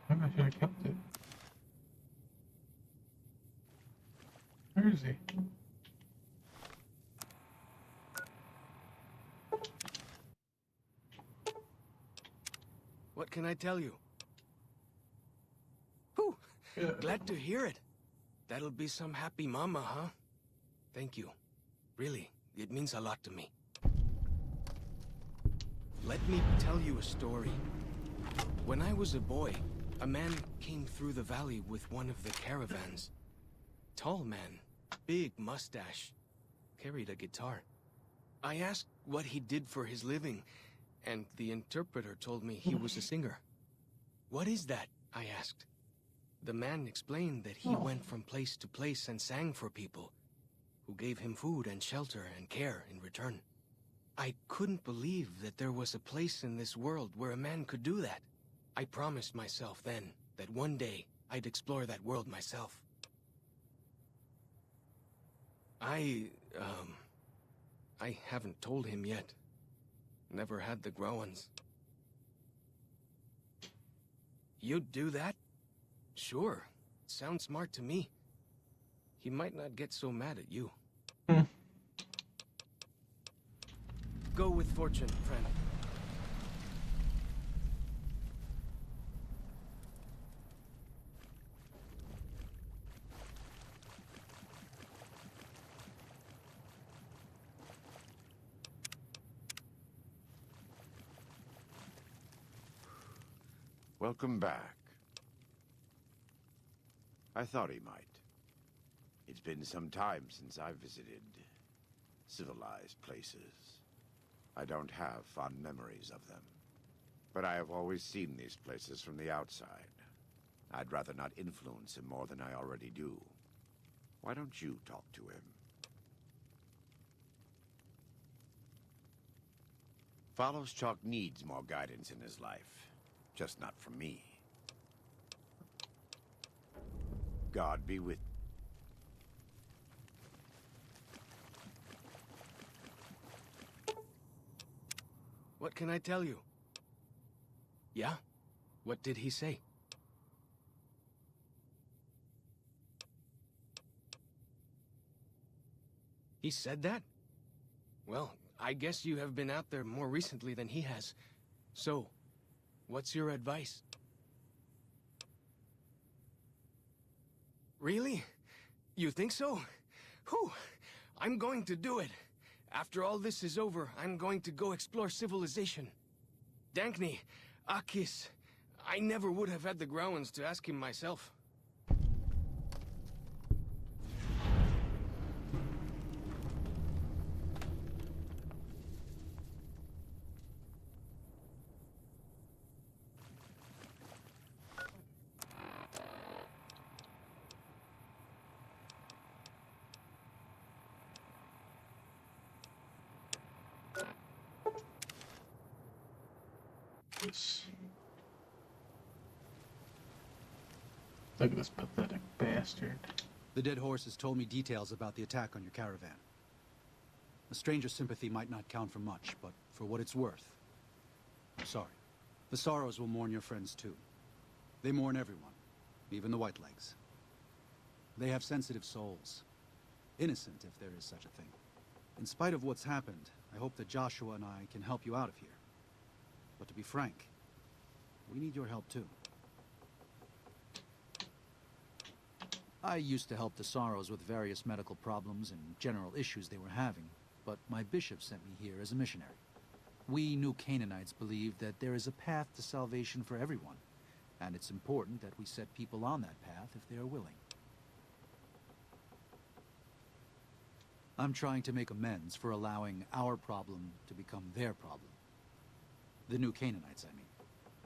Maybe I should have kept it. Where is he? What can I tell you? Whew, Yeah. glad to hear it. That'll be some happy mama, huh? Thank you. Really, it means a lot to me. Let me tell you a story. When I was a boy, a man came through the valley with one of the caravans. Tall man, big mustache, carried a guitar. I asked what he did for his living, and the interpreter told me he was a singer. What is that? I asked. The man explained that he went from place to place and sang for people, who gave him food and shelter and care in return. I couldn't believe that there was a place in this world where a man could do that. I promised myself then that one day I'd explore that world myself. I haven't told him yet. Never had the Growans. You'd do that? Sure. Sounds smart to me. He might not get so mad at you. Hmm. Go with fortune, friend. Welcome back. I thought he might. It's been some time since I visited civilized places. I don't have fond memories of them. But I have always seen these places from the outside. I'd rather not influence him more than I already do. Why don't you talk to him? Follow's needs more guidance in his life. Just not from me. God be with What can I tell you? Yeah? What did he say? He said that? Well, I guess you have been out there more recently than he has. So, what's your advice? Really? You think so? Whew! I'm going to do it. After all this is over, I'm going to go explore civilization. Dankney, Akis, I never would have had the growins to ask him myself. Look at this pathetic bastard. The dead horses told me details about the attack on your caravan. A stranger's sympathy might not count for much, but for what it's worth, I'm sorry. The Sorrows will mourn your friends too. They mourn everyone, even the Whitelegs. They have sensitive souls. Innocent, if there is such a thing. In spite of what's happened, I hope that Joshua and I can help you out of here. But to be frank, we need your help too. I used to help the Sorrows with various medical problems and general issues they were having, but my bishop sent me here as a missionary. We New Canaanites believe that there is a path to salvation for everyone, and it's important that we set people on that path if they are willing. I'm trying to make amends for allowing our problem to become their problem. The New Canaanites, I mean.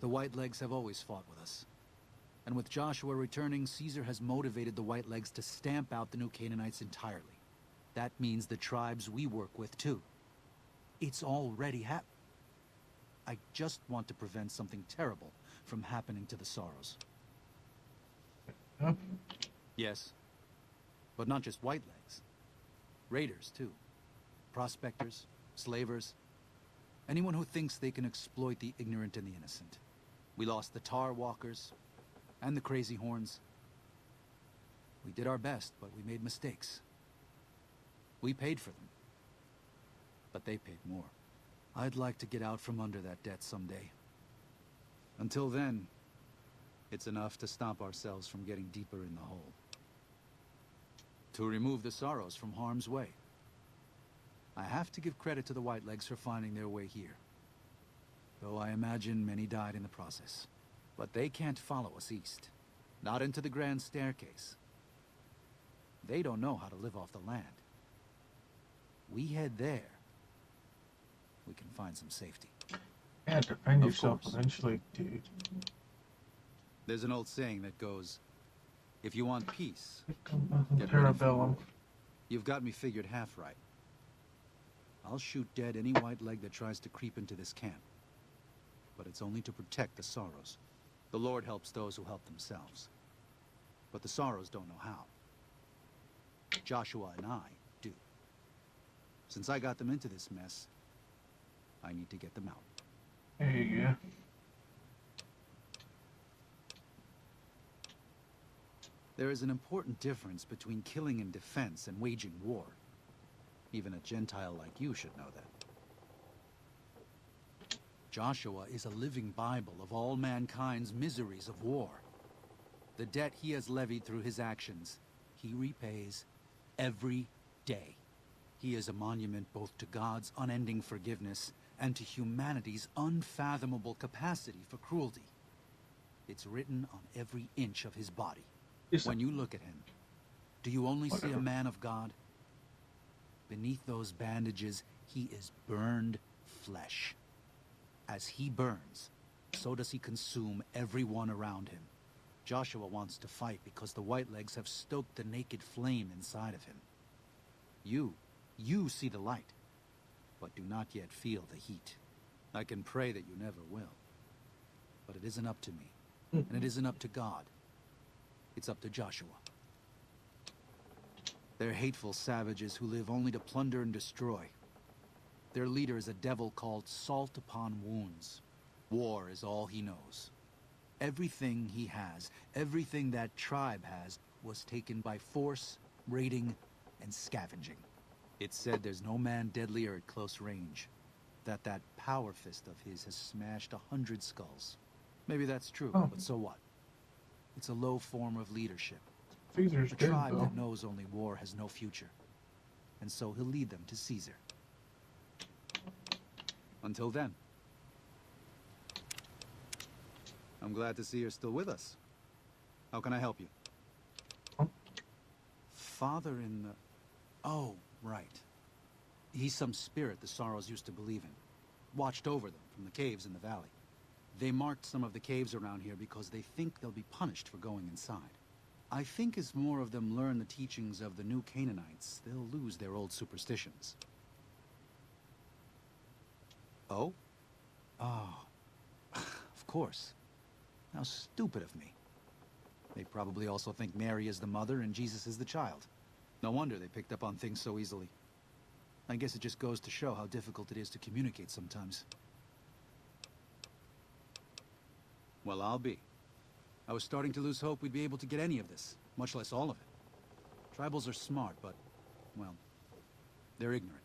The Whitelegs have always fought with us. And with Joshua returning, Caesar has motivated the Whitelegs to stamp out the New Canaanites entirely. That means the tribes we work with, too. It's already happened. I just want to prevent something terrible from happening to the Sorrows. Huh? Yes. But not just Whitelegs. Raiders, too. Prospectors, slavers. Anyone who thinks they can exploit the ignorant and the innocent. We lost the Tar Walkers and the Crazy Horns. We did our best, but we made mistakes. We paid for them. But they paid more. I'd like to get out from under that debt someday. Until then, it's enough to stop ourselves from getting deeper in the hole. To remove the Sorrows from harm's way. I have to give credit to the Whitelegs for finding their way here. Though I imagine many died in the process. But they can't follow us east. Not into the Grand Staircase. They don't know how to live off the land. We head there. We can find some safety. Yeah, defend Of yourself course. eventually, dude. There's an old saying that goes, if you want peace, Get ready for Parabellum. you've got me figured half right. I'll shoot dead any Whiteleg that tries to creep into this camp. But it's only to protect the Sorrows. The Lord helps those who help themselves. But the Sorrows don't know how. Joshua and I do. Since I got them into this mess, I need to get them out. There you go. There is an important difference between killing in defense and waging war. Even a Gentile like you should know that. Joshua is a living Bible of all mankind's miseries of war. The debt he has levied through his actions, he repays every day. He is a monument both to God's unending forgiveness and to humanity's unfathomable capacity for cruelty. It's written on every inch of his body. When you look at him, do you only see a man of God? Beneath those bandages, he is burned flesh. As he burns, so does he consume everyone around him. Joshua wants to fight because the Whitelegs have stoked the naked flame inside of him. You see the light, but do not yet feel the heat. I can pray that you never will. But it isn't up to me, and it isn't up to God. It's up to Joshua. They're hateful savages who live only to plunder and destroy. Their leader is a devil called Salt Upon Wounds. War is all he knows. Everything he has, everything that tribe has, was taken by force, raiding, and scavenging. It's said there's no man deadlier at close range. That power fist of his has smashed 100 skulls. Maybe that's true, but so what? It's a low form of leadership. Caesar's A dead, tribe though. that knows only war has no future. And so he'll lead them to Caesar. Until then. I'm glad to see you're still with us. How can I help you? Huh? Father in the... Oh, right. He's some spirit the Sorrows used to believe in. Watched over them from the caves in the valley. They marked some of the caves around here because they think they'll be punished for going inside. I think as more of them learn the teachings of the new Canaanites, they'll lose their old superstitions. Oh? Oh. Of course. How stupid of me. They probably also think Mary is the mother and Jesus is the child. No wonder they picked up on things so easily. I guess it just goes to show how difficult it is to communicate sometimes. Well, I'll be. I was starting to lose hope we'd be able to get any of this, much less all of it. Tribals are smart, but, well, they're ignorant.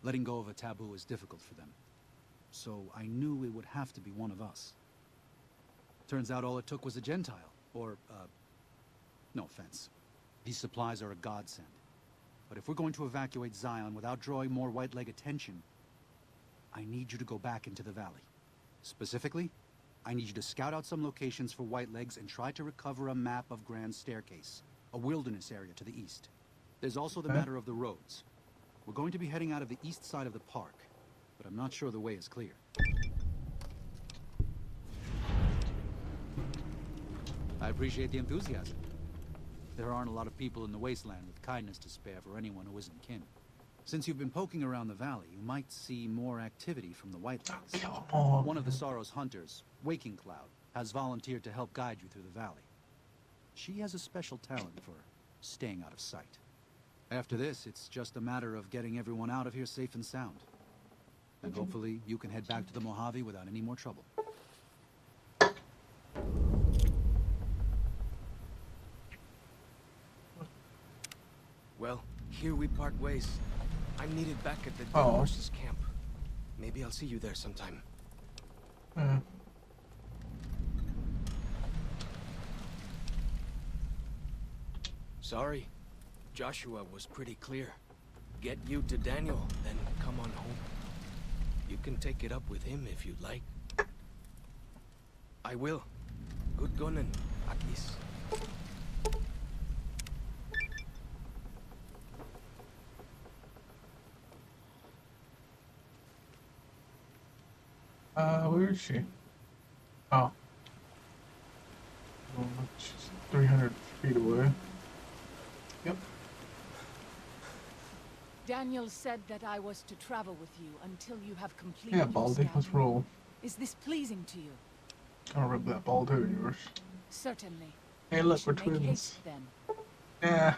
Letting go of a taboo is difficult for them. So I knew it would have to be one of us. Turns out all it took was a Gentile, or, no offense. These supplies are a godsend. But if we're going to evacuate Zion without drawing more White-Leg attention, I need you to go back into the valley. Specifically, I need you to scout out some locations for Whitelegs and try to recover a map of Grand Staircase, a wilderness area to the east. There's also the matter of the roads. We're going to be heading out of the east side of the park, but I'm not sure the way is clear. I appreciate the enthusiasm. There aren't a lot of people in the wasteland with kindness to spare for anyone who isn't kin. Since you've been poking around the valley, you might see more activity from the Whitelegs. One of the Sorrow's hunters, Waking Cloud, has volunteered to help guide you through the valley. She has a special talent for staying out of sight. After this, it's just a matter of getting everyone out of here safe and sound. And hopefully you can head back to the Mojave without any more trouble. Well, here we part ways. I'm needed back at the Dead Oh. Horses camp. Maybe I'll see you there sometime. Sorry. Joshua was pretty clear. Get you to Daniel, then come on home. You can take it up with him if you'd like. I will. Good gunning, Akis. Where is she? Oh. Well, she's 300 feet away. Yep. Daniel said that I was to travel with you until you have completed Yeah, your Baldy, let's scouting. roll. Is this pleasing to you? I'll rip that bald hair of yours. Certainly. Hey, We look, we're should make twins. haste then. Yeah.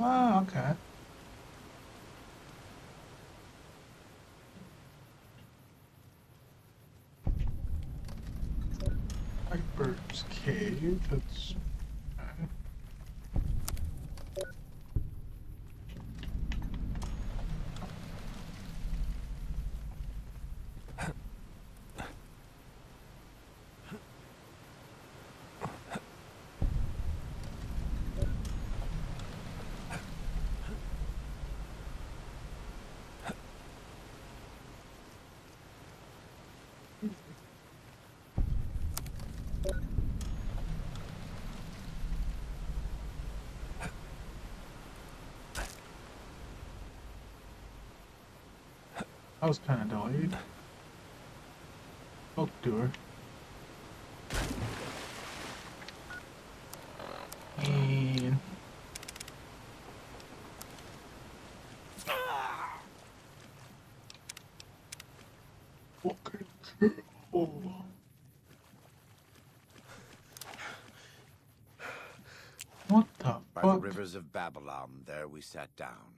Oh, okay. you. That's I was kind of delayed. Spoke to her. And okay. Oh. What the By the fuck? rivers of Babylon, there we sat down.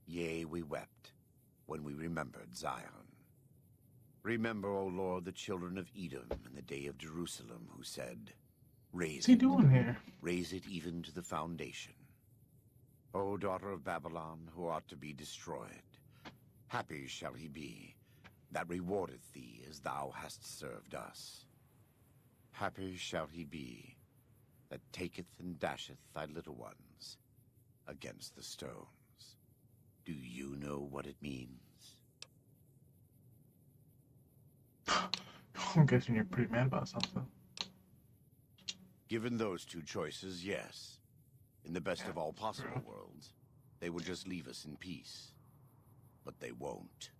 Yea, we wept, when we remembered Zion. Remember, O Lord, the children of Edom in the day of Jerusalem, who said, Raise What's he it, doing here? raise it even to the foundation. O daughter of Babylon, who ought to be destroyed, happy shall he be, that rewardeth thee as thou hast served us. Happy shall he be, that taketh and dasheth thy little ones against the stones. Do you know what it means? I'm guessing you're pretty mad about something. Given those two choices, yes. In the best of all possible worlds, they would just leave us in peace. But they won't.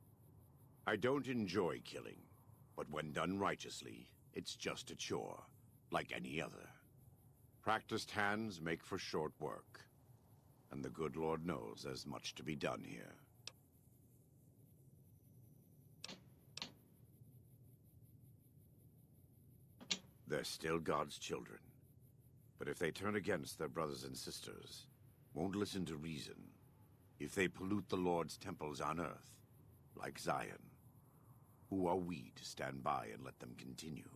I don't enjoy killing, but when done righteously, it's just a chore, like any other. Practiced hands make for short work, and the good Lord knows there's much to be done here. They're still God's children. But if they turn against their brothers and sisters, won't listen to reason, if they pollute the Lord's temples on earth, like Zion, who are we to stand by and let them continue?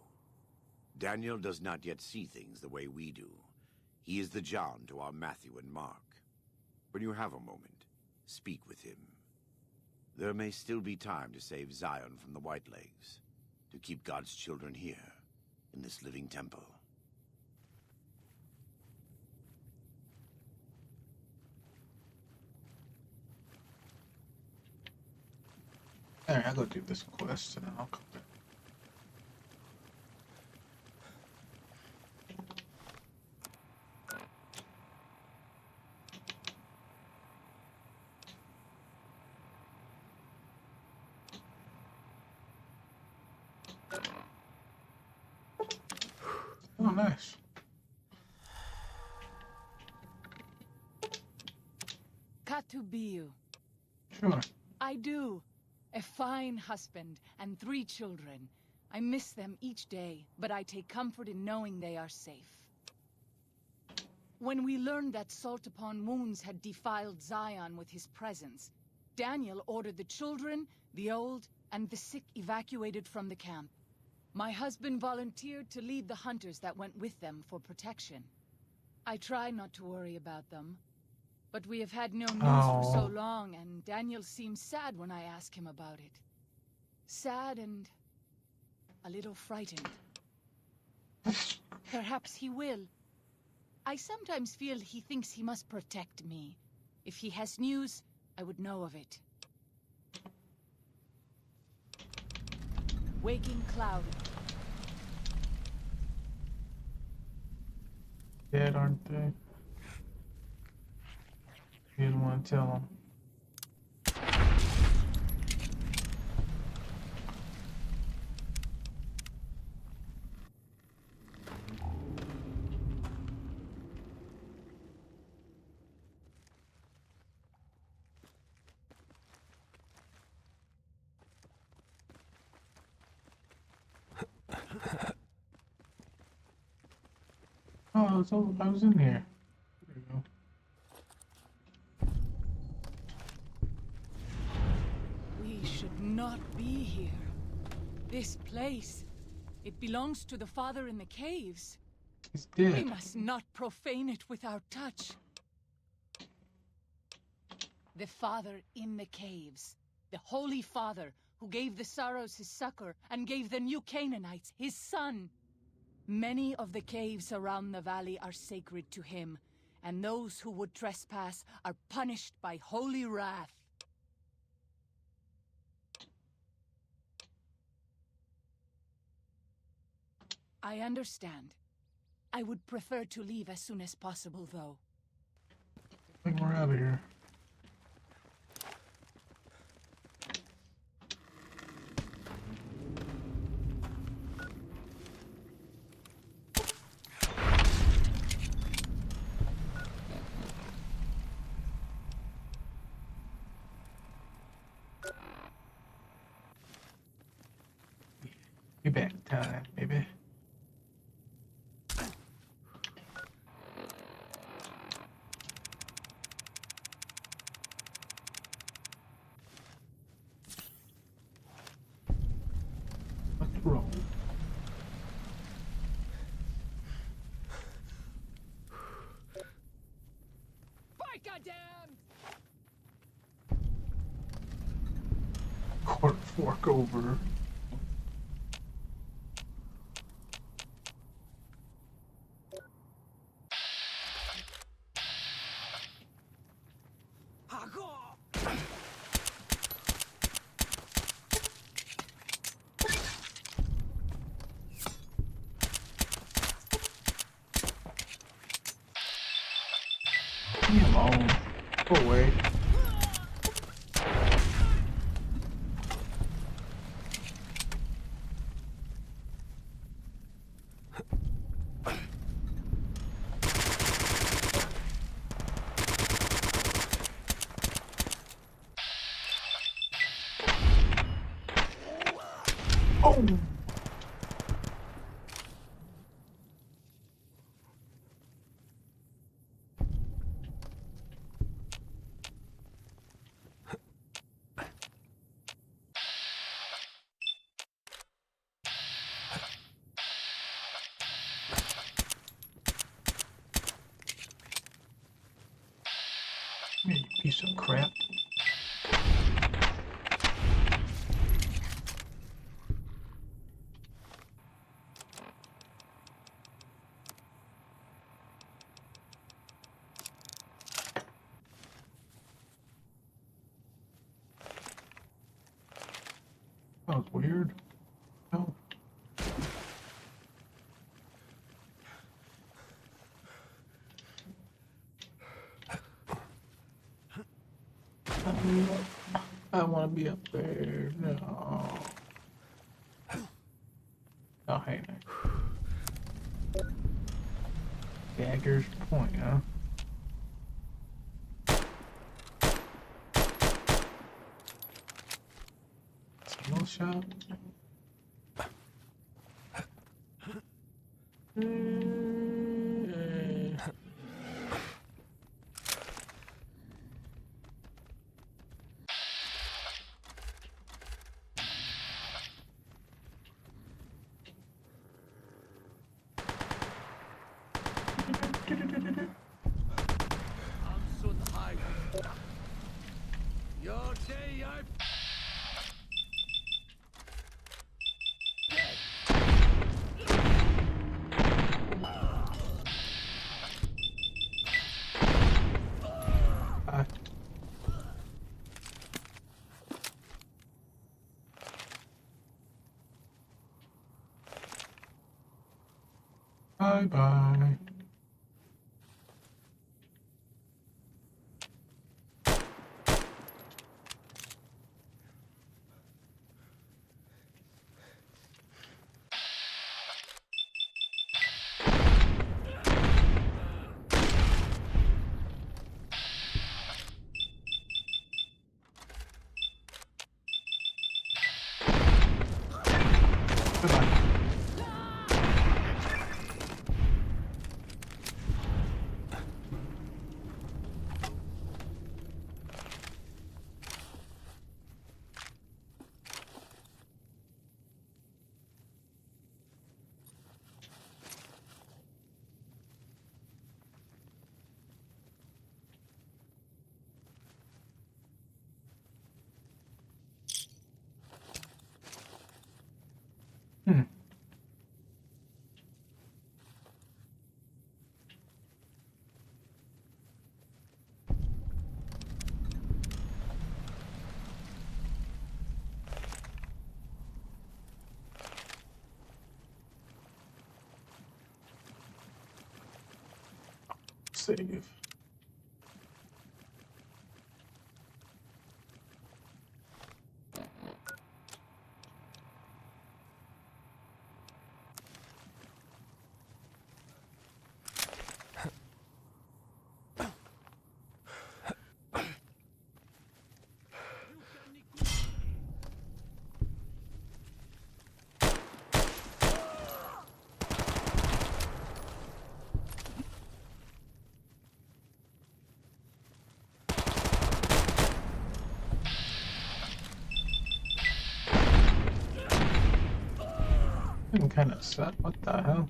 Daniel does not yet see things the way we do. He is the John to our Matthew and Mark. When you have a moment, speak with him. There may still be time to save Zion from the Whitelegs, to keep God's children here, in this living temple. Alright, I'll go do this quest and then I'll come back. Oh, nice. Katubiu. Sure. I do. A fine husband and 3 children. I miss them each day, but I take comfort in knowing they are safe. When we learned that Salt Upon Wounds had defiled Zion with his presence, Daniel ordered the children, the old, and the sick evacuated from the camp. My husband volunteered to lead the hunters that went with them for protection. I try not to worry about them, but we have had no news for so long, and Daniel seems sad when I ask him about it. Sad and a little frightened. Perhaps he will. I sometimes feel he thinks he must protect me. If he has news, I would know of it. Waking cloudy. Dead, aren't they? You didn't want to tell them. Oh, I was in here. There you go. We should not be here. This place, it belongs to the father in the caves. He's We dead. must not profane it with our touch. The Father in the caves, the Holy Father who gave the Sorrows his succor and gave the new Canaanites his son. Many of the caves around the valley are sacred to him, and those who would trespass are punished by holy wrath. I understand. I would prefer to leave as soon as possible, though. I think we're out of here. Be back time, baby. Let's roll. By goddamn! Court fork over. Leave me alone. Go away. Oh! You piece of crap. That was weird. Oh. I want to be up there. No. Oh, hey. Dagger's point, huh? Skill shot? Bye bye. Goodbye. save. I'm kind of set. What the hell?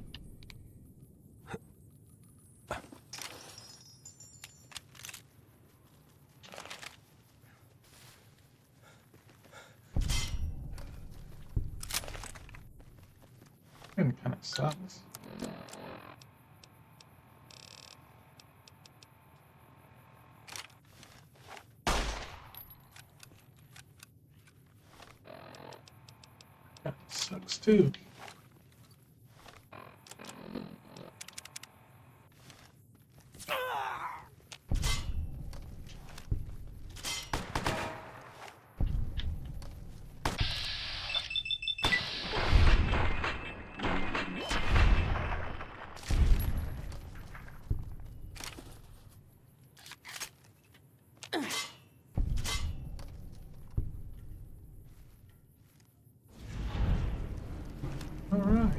It kind of sucks. That sucks too. All right.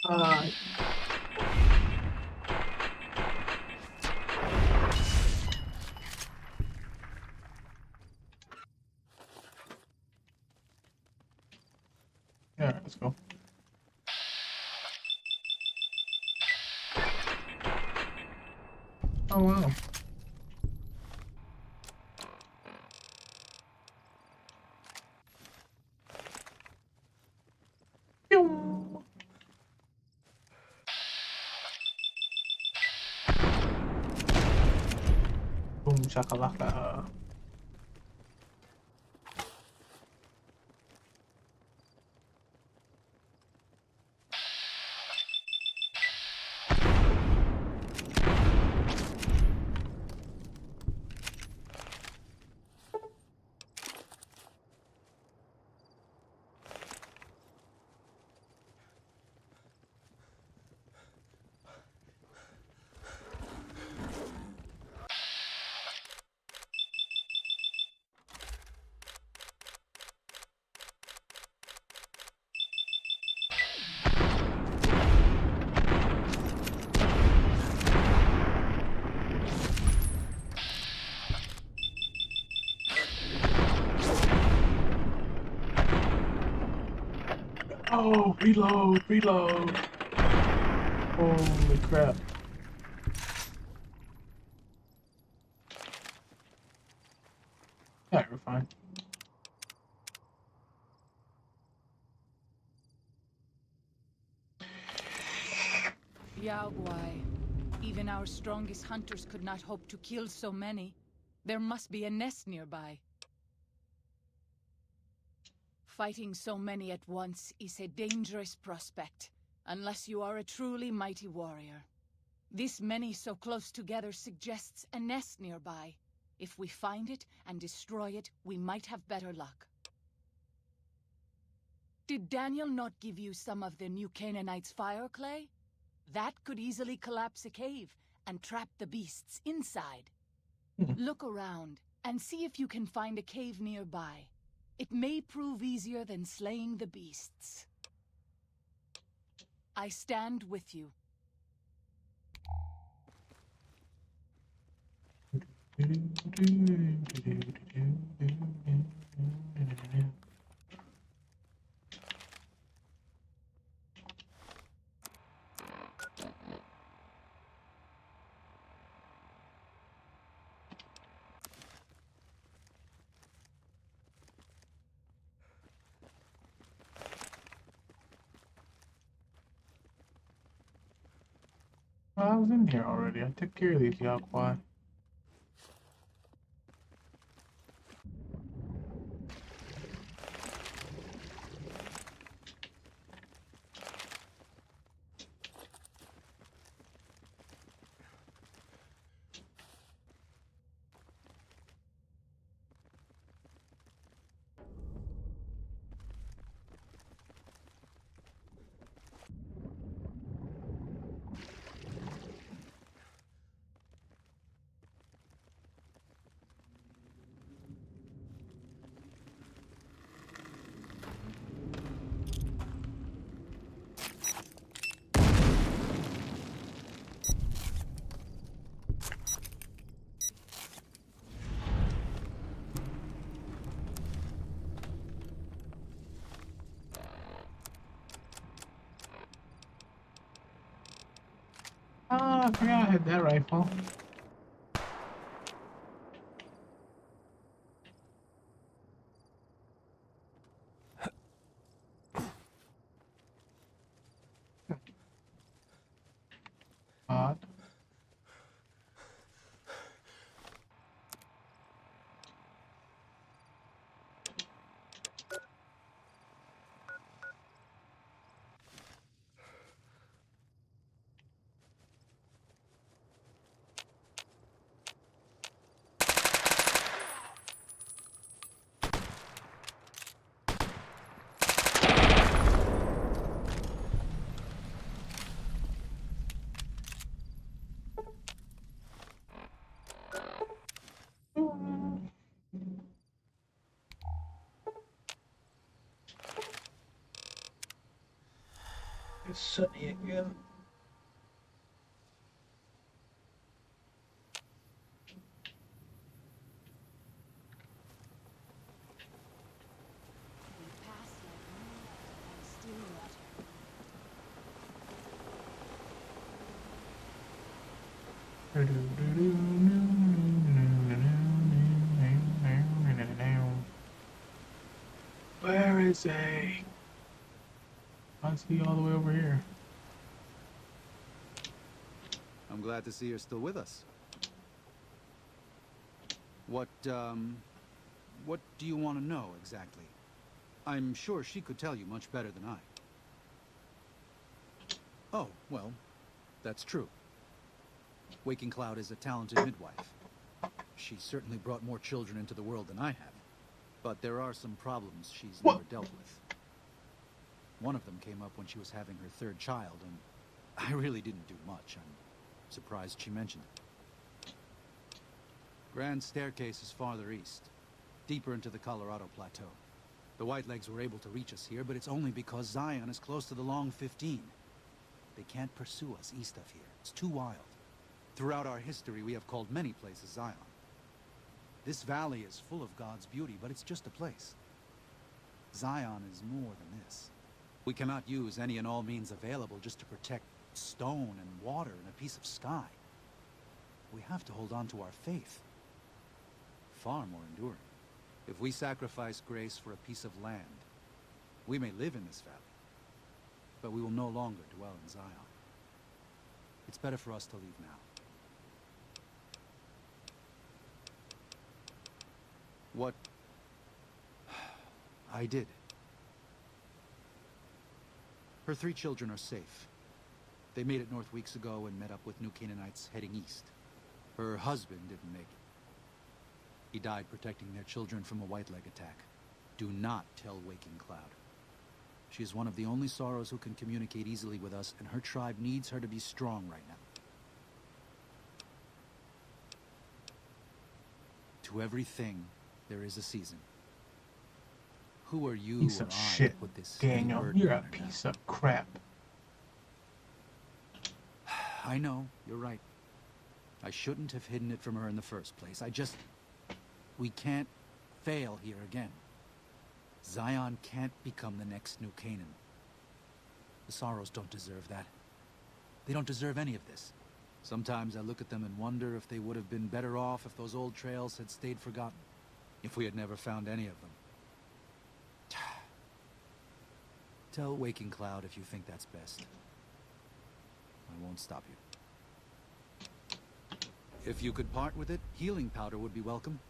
Oh. Yeah, let's go. Oh wow. Pew. Boom shakalaka. Oh, reload, reload. Holy crap. Yeah, we're fine. Yaoguai. Even our strongest hunters could not hope to kill so many. There must be a nest nearby. Fighting so many at once is a dangerous prospect, unless you are a truly mighty warrior. This many so close together suggests a nest nearby. If we find it and destroy it, we might have better luck. Did Daniel not give you some of the new Canaanites' fire clay? That could easily collapse a cave and trap the beasts inside. Look around and see if you can find a cave nearby. It may prove easier than slaying the beasts. I stand with you. I was in here already. I took care of these Yaquai. Oh, I forgot I had that rifle. Odd. It's sunny again. We pass like moonlight on still water. Where is he? I see all the way over here. I'm glad to see you're still with us. What do you want to know exactly? I'm sure she could tell you much better than I. Oh, well, that's true. Waking Cloud is a talented midwife. She certainly brought more children into the world than I have. But there are some problems she's never dealt with. One of them came up when she was having her third child, and I really didn't do much. I'm surprised she mentioned it. Grand Staircase is farther east, deeper into the Colorado Plateau. The Whitelegs were able to reach us here, but it's only because Zion is close to the Long 15. They can't pursue us east of here. It's too wild. Throughout our history, we have called many places Zion. This valley is full of God's beauty, but it's just a place. Zion is more than this. We cannot use any and all means available just to protect stone and water and a piece of sky. We have to hold on to our faith. Far more enduring. If we sacrifice grace for a piece of land, we may live in this valley, but we will no longer dwell in Zion. It's better for us to leave now. What I did. Her 3 children are safe. They made it north weeks ago and met up with New Canaanites heading east. Her husband didn't make it. He died protecting their children from a Whiteleg attack. Do not tell Waking Cloud. She is one of the only Sorrows who can communicate easily with us, and her tribe needs her to be strong right now. To everything, there is a season. Who are you Piece or of I shit. to put this Daniel, burden you're a on her now? piece of crap. I know, you're right. I shouldn't have hidden it from her in the first place. We can't fail here again. Zion can't become the next New Canaan. The Sorrows don't deserve that. They don't deserve any of this. Sometimes I look at them and wonder if they would have been better off if those old trails had stayed forgotten. If we had never found any of them. Tell Waking Cloud if you think that's best. I won't stop you. If you could part with it, healing powder would be welcome.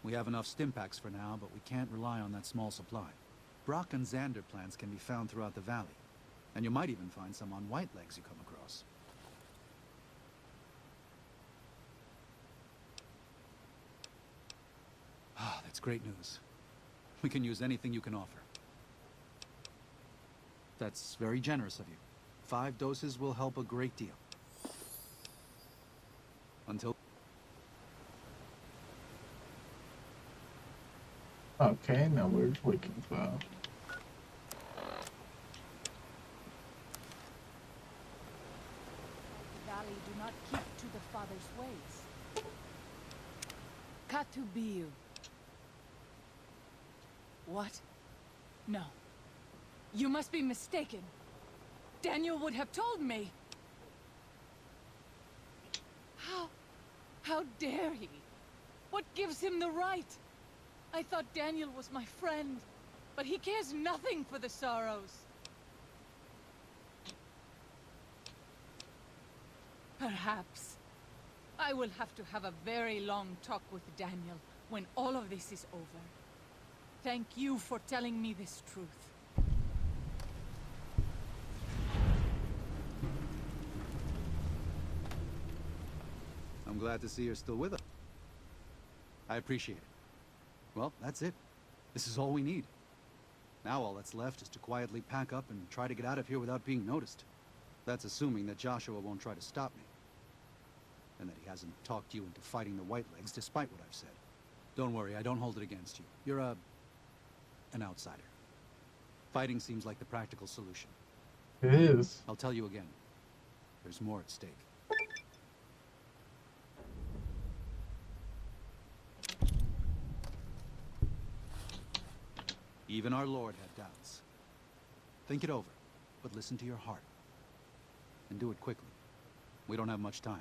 We have enough stim packs for now, but we can't rely on that small supply. Brock and Xander plants can be found throughout the valley. And you might even find some on White Legs you come across. Ah, that's great news. We can use anything you can offer. That's very generous of you. 5 doses will help a great deal. Until... Okay, now where's Waking Cloud? The valley do not keep to the Father's ways. Katubiu. What? No. You must be mistaken. Daniel would have told me. How dare he? What gives him the right? I thought Daniel was my friend, but he cares nothing for the Sorrows. Perhaps. I will have to have a very long talk with Daniel when all of this is over. Thank you for telling me this truth. I'm glad to see you're still with us. I appreciate it. Well, that's it. This is all we need. Now all that's left is to quietly pack up and try to get out of here without being noticed. That's assuming that Joshua won't try to stop me. And that he hasn't talked you into fighting the White Legs despite what I've said. Don't worry, I don't hold it against you. You're an outsider. Fighting seems like the practical solution. It is. I'll tell you again. There's more at stake. Even our Lord had doubts. Think it over, but listen to your heart. And do it quickly. We don't have much time.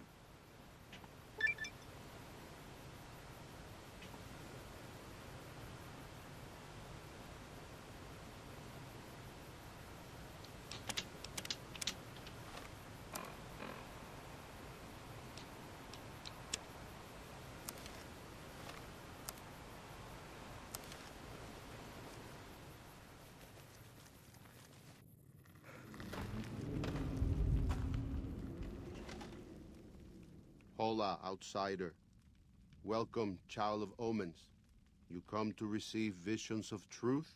Hola, outsider. Welcome, child of omens. You come to receive visions of truth?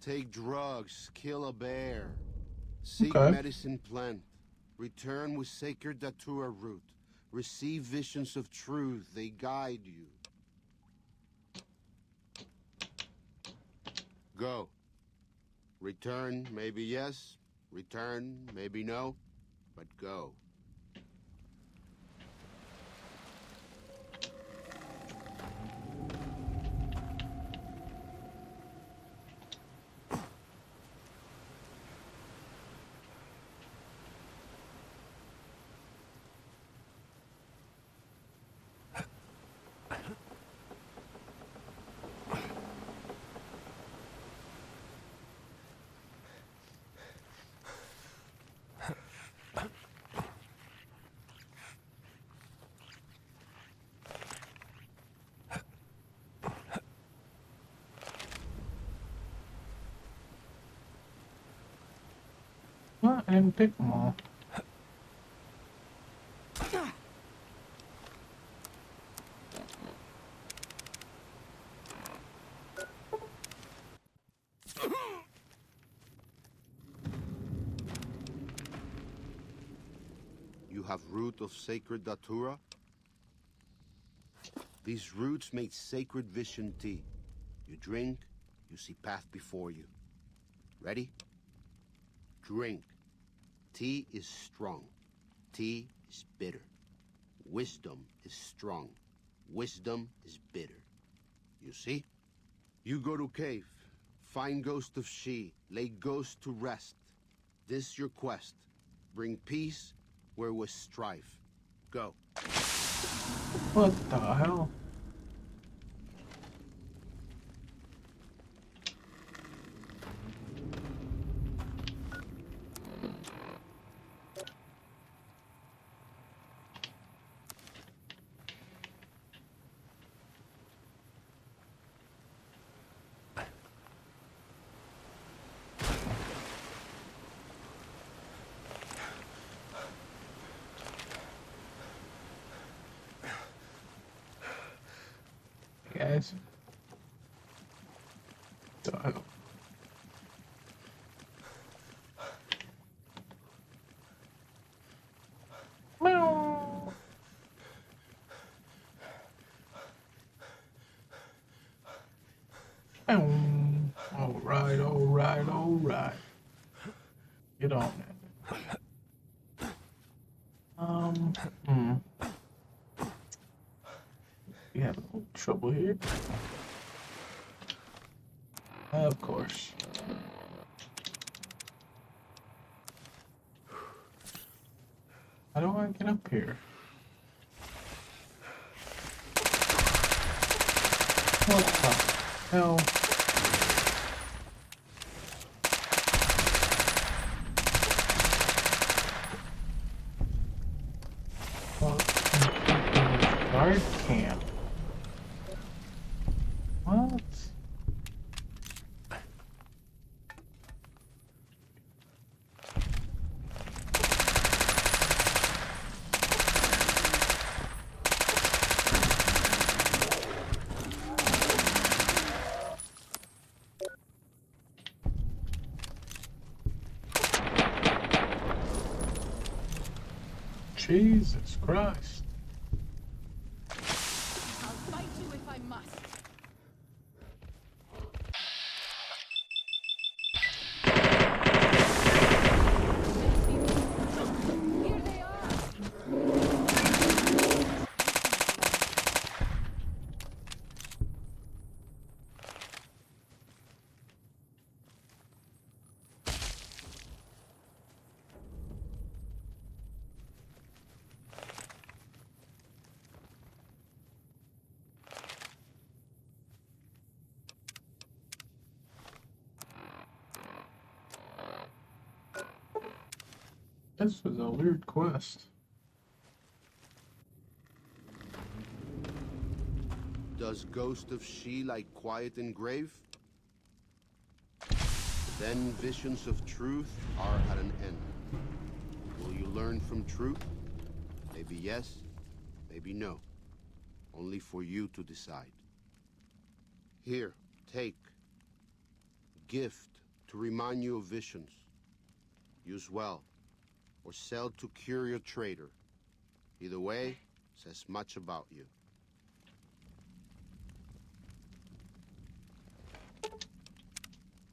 Take drugs, kill a bear, seek Okay. medicine plant, return with sacred datura root, receive visions of truth, they guide you. Go. Return, maybe yes, return, maybe no, but go. Well, I didn't pick them all. You have root of sacred datura? These roots make sacred vision tea. You drink, you see path before you. Ready? Drink. Tea is strong. Tea is bitter. Wisdom is strong. Wisdom is bitter. You see? You go to cave. Find ghost of she. Lay ghost to rest. This your quest. Bring peace where was strife. Go. What the hell? Guys. Done. Meow. Meow. All right, all right, all right. Get on it. We have a little trouble here. Of course. How do I get up here? What the hell? Guard camp. What? Jesus Christ. I'll fight you if I must. Here they are. This was a weird quest. Does ghost of she like quiet in grave? Then visions of truth are at an end. Will you learn from truth? Maybe yes, maybe no. Only for you to decide. Here, take. Gift to remind you of visions. Use well, or sell to curious trader. Either way, says much about you.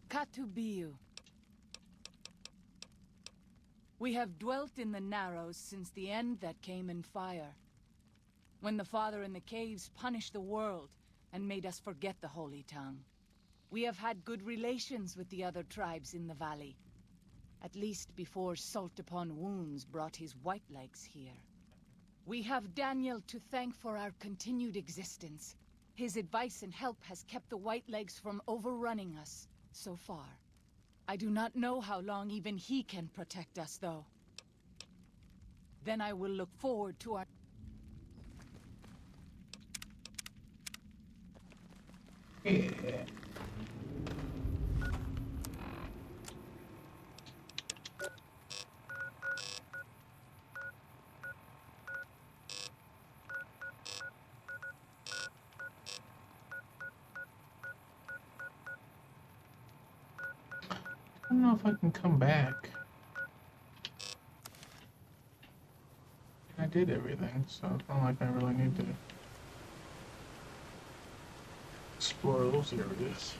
Katubiu. We have dwelt in the Narrows since the end that came in fire. When the Father in the caves punished the world and made us forget the Holy Tongue. We have had good relations with the other tribes in the valley. At least before Salt Upon Wounds brought his white legs here. We have Daniel to thank for our continued existence. His advice and help has kept the white legs from overrunning us. So far. I do not know how long even he can protect us, though. Then I will look forward to our... Yeah. I don't know if I can come back. I did everything, so it's not like I really need to explore those areas.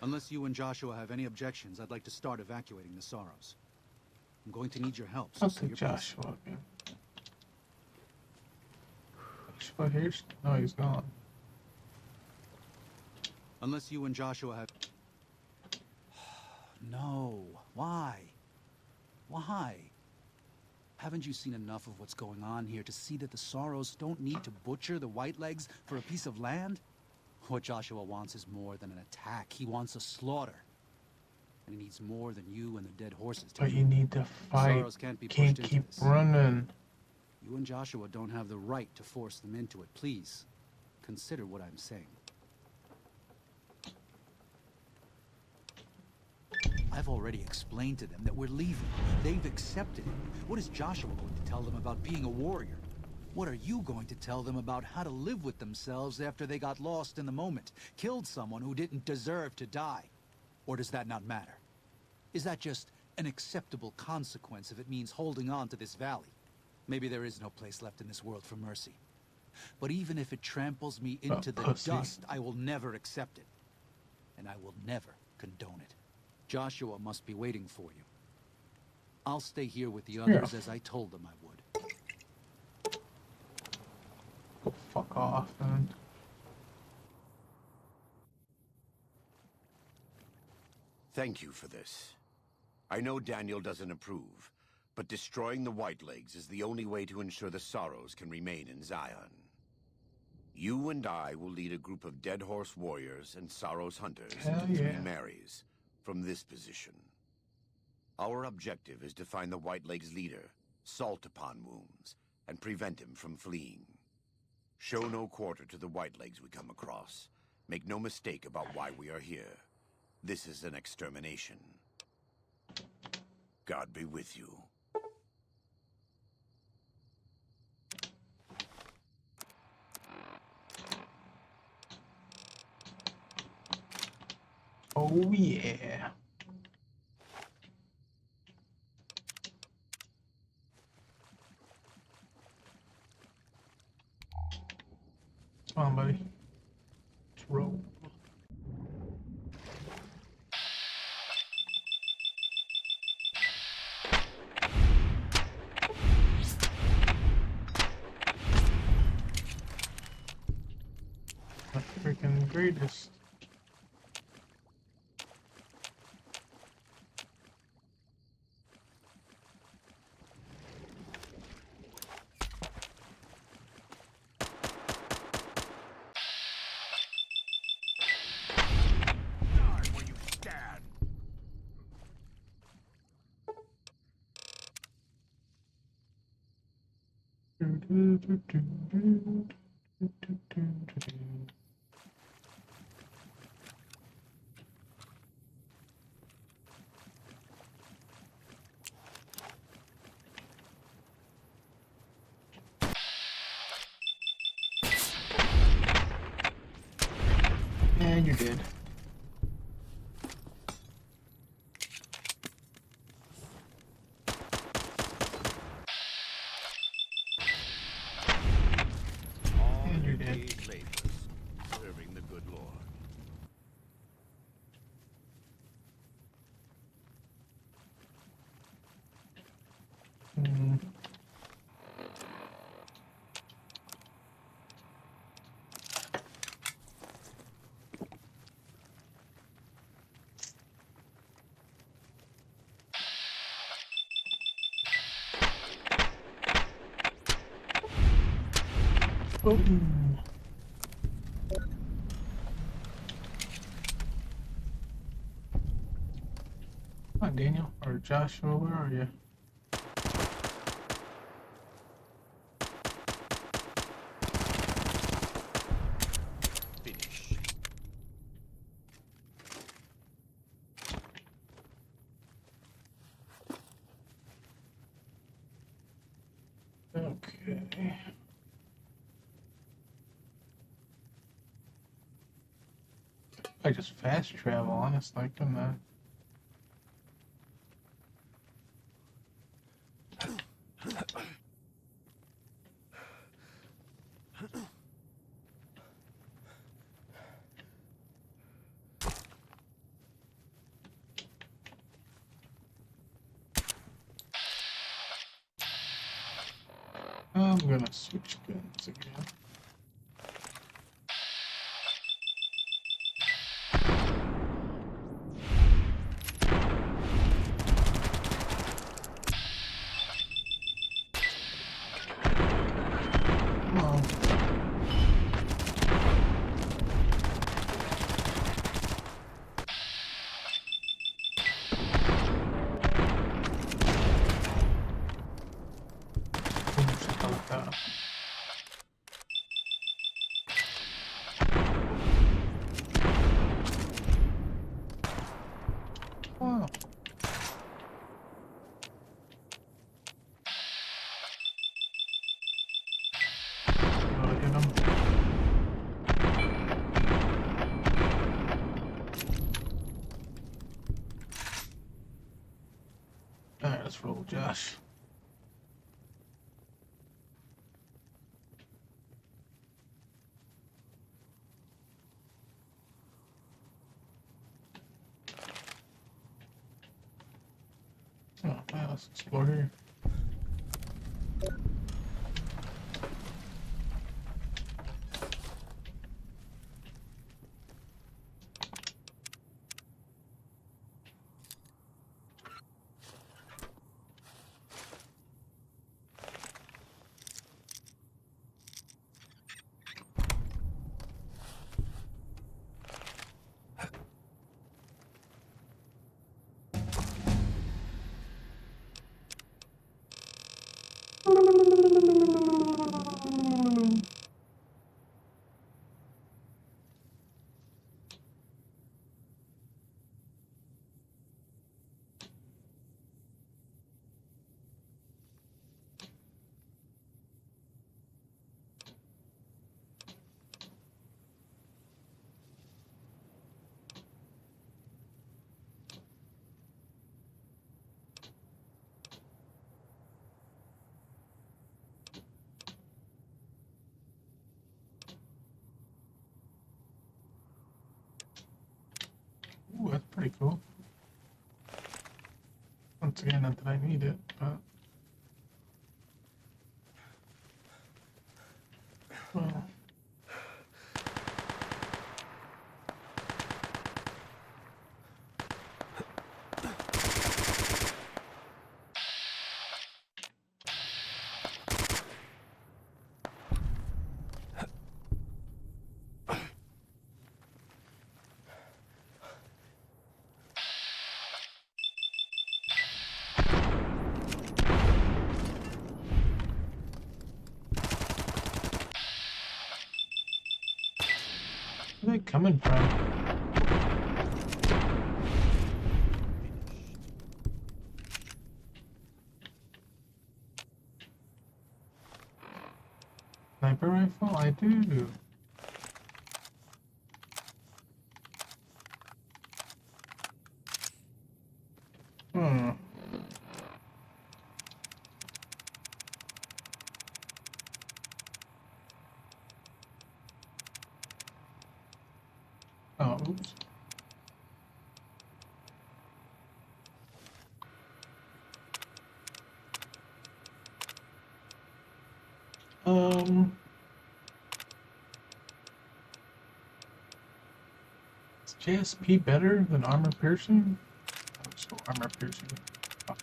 Unless you and Joshua have any objections, I'd like to start evacuating the Sorrows. I'm going to need your help, so I'll say take your piece. Joshua again. Joshua here? No, he's gone. Unless you and Joshua have... No. Why? Why? Haven't you seen enough of what's going on here to see that the Sorrows don't need to butcher the Whitelegs for a piece of land? What Joshua wants is more than an attack. He wants a slaughter. And he needs more than you and the dead horses to But do you it. need to fight. Sorrows can't be Can't pushed into keep this. running. You and Joshua don't have the right to force them into it. Please, consider what I'm saying. I've already explained to them that we're leaving. They've accepted it. What is Joshua going to tell them about being a warrior? What are you going to tell them about how to live with themselves after they got lost in the moment, killed someone who didn't deserve to die? Or does that not matter? Is that just an acceptable consequence if it means holding on to this valley? Maybe there is no place left in this world for mercy. But even if it tramples me into the pussy. dust, I will never accept it. And I will never condone it. Joshua must be waiting for you. I'll stay here with the others as I told them I would. Go fuck off, man. Thank you for this. I know Daniel doesn't approve, but destroying the Whitelegs is the only way to ensure the Sorrows can remain in Zion. You and I will lead a group of Dead Horse warriors and Sorrows hunters Hell into yeah. 3 Marys from this position. Our objective is to find the Whitelegs' leader, Salt Upon Wounds, and prevent him from fleeing. Show no quarter to the Whitelegs we come across. Make no mistake about why we are here. This is an extermination. God be with you. Oh yeah. Come on, buddy. Let's roll. The freaking greatest. Die where you stand. And you're dead. All And you're your dead. days labors, serving the good Lord. Hmm. Boom. Come on, Daniel or Joshua, where are you? Finish. Okay. I just fast travel, honestly, couldn't I? gonna switch guns again. Come on. Boom, shakalaka. Wow. Gotta hit him. Alright, let's roll, Josh. Oh, wow, let's explore here. Ooh, that's pretty cool. Once again, not that I need it, but... Well... Where are they coming from? Sniper rifle? I do. Hmm. Oh, oops. Is JSP better than armor piercing? Oh, so armor piercing. Oh.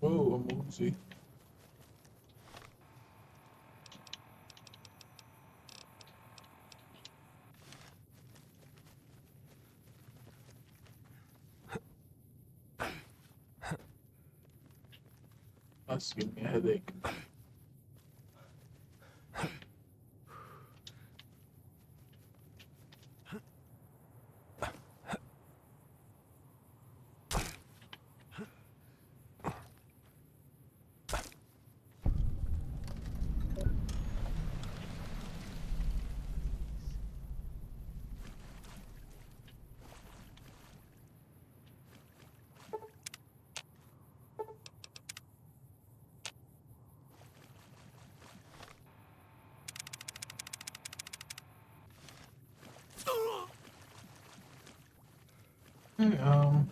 Whoa, I'm woozy. That's giving me a headache. Okay, oh.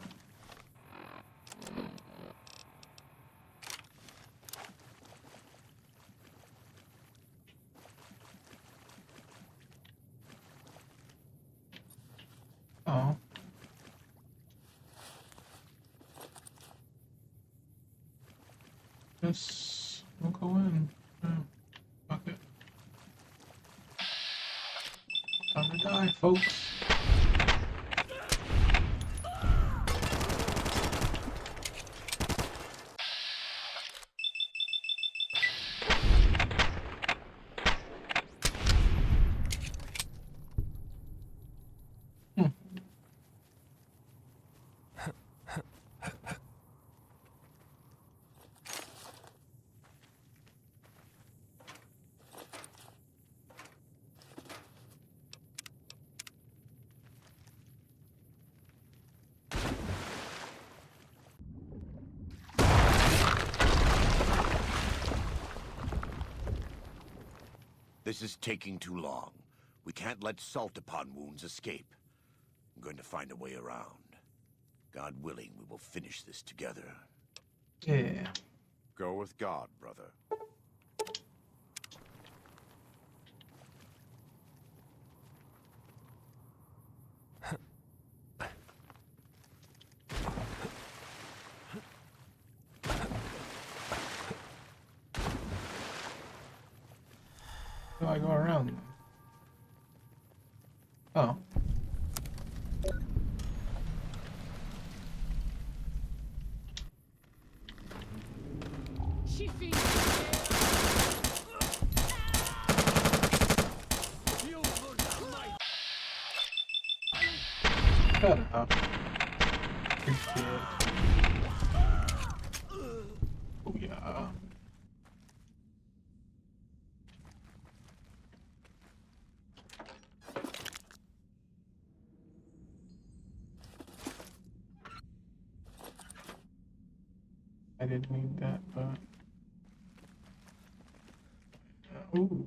Yes, we'll go in. Yeah, fuck it. Time to die, folks. This is taking too long. We can't let salt upon wounds escape. I'm going to find a way around. God willing, we will finish this together. Yeah. Go with God, brother. How do I go around them? Oh. She feeds Shut up. You're dead. Oh yeah. I didn't need that, but ooh.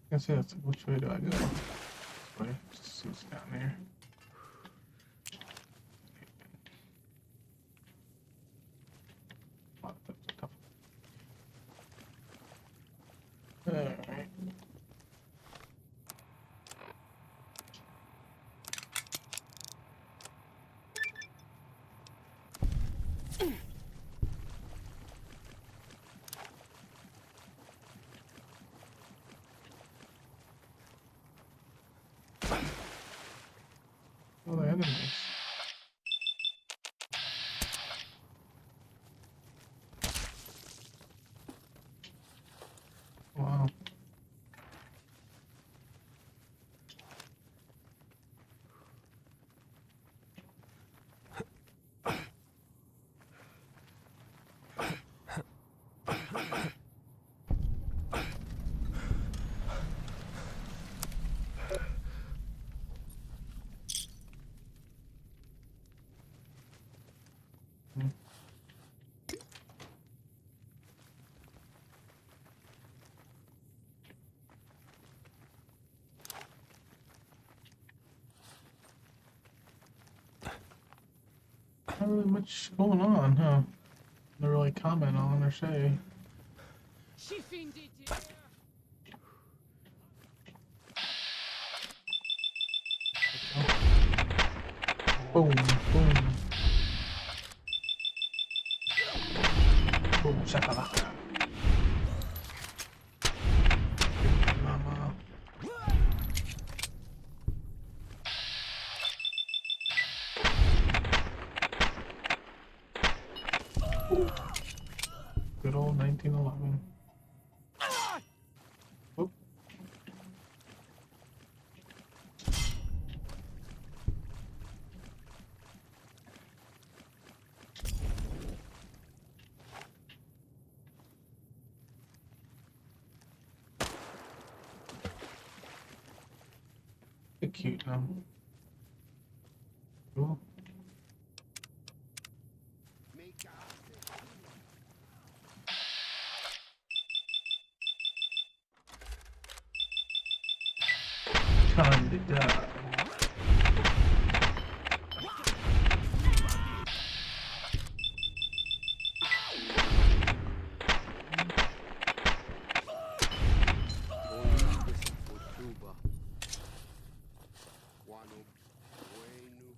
I guess that's which way do I go? This way. Just see what's down there. Oh, that was tough. Alright. Oh, the enemies. Wow. Not really much going on, huh? Not really comment on or say. She fiended. Boom, boom. Boom, shakalaka. Mama. Ooh. Good old 1911. Oh. They're cute now. Ooh. Time to die.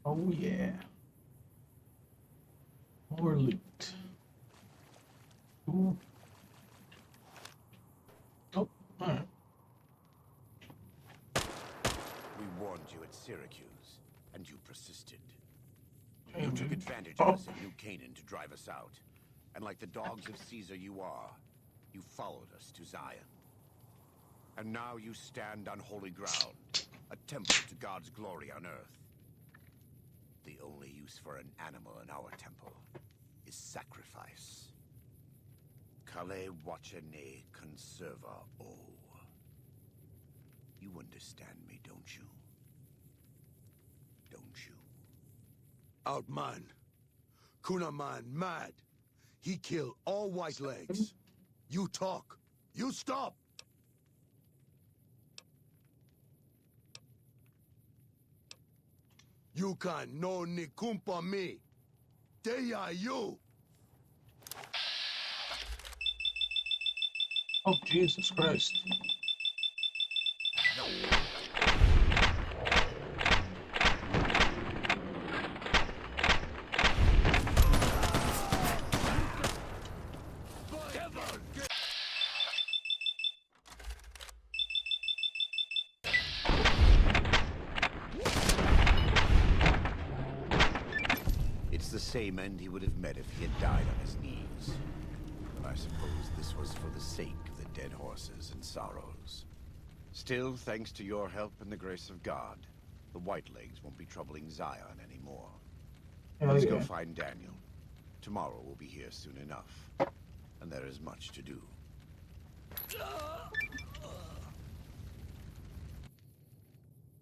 Oh yeah. More loot. Ooh. Oh, alright. We warned you at Syracuse, and you persisted. Hey, You took man. advantage of us in New Canaan to drive us out. And like the dogs of Caesar you are, you followed us to Zion. And now you stand on holy ground, a temple to God's glory on earth. The only use for an animal in our temple is sacrifice. Kale wachene conserva o. You understand me, don't you? Don't you? Outman. Kunaman mad. He kill all white legs. You talk. You stop. You can no ni kumpa me. They are you. Oh, Jesus Christ. It's the same end he would have met if he had died on his knees. But I suppose this was for the sake of the dead horses and sorrows. Still, thanks to your help and the grace of God, the Whitelegs won't be troubling Zion anymore. Hell Let's yeah. go find Daniel. Tomorrow we'll be here soon enough. And there is much to do.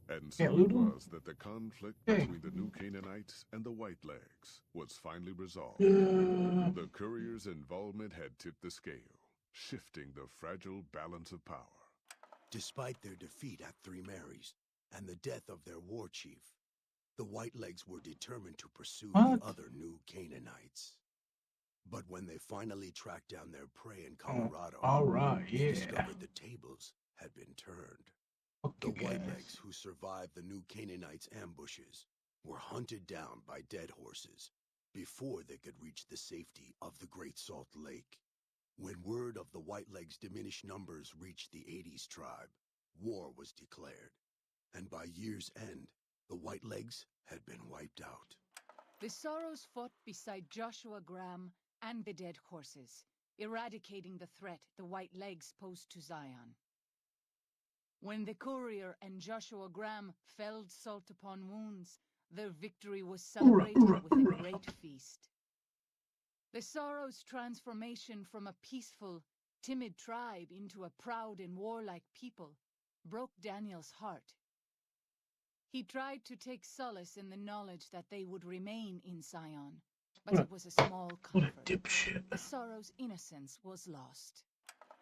And Yeah, so it Ludo. was that the conflict Hey. between the New Canaanites and the Whitelegs was finally resolved. Uh, The courier's involvement had tipped the scale, shifting the fragile balance of power. Despite their defeat at Three Marys and the death of their war chief, the Whitelegs were determined to pursue What? the other New Canaanites. But when they finally tracked down their prey in Colorado, alright, they yeah. discovered the tables had been turned. Fuck The you guys. Whitelegs who survived the New Canaanites' ambushes were hunted down by dead horses before they could reach the safety of the Great Salt Lake. When word of the Whitelegs' diminished numbers reached the 80s tribe, war was declared, and by year's end, the Whitelegs had been wiped out. The Sorrows fought beside Joshua Graham and the dead horses, eradicating the threat the White Legs posed to Zion. When the courier and Joshua Graham felled Salt upon wounds, their victory was celebrated with a great feast. The Sorrows' transformation from a peaceful, timid tribe into a proud and warlike people broke Daniel's heart. He tried to take solace in the knowledge that they would remain in Zion, but it was a small What a comfort. dipshit. The Sorrows' innocence was lost.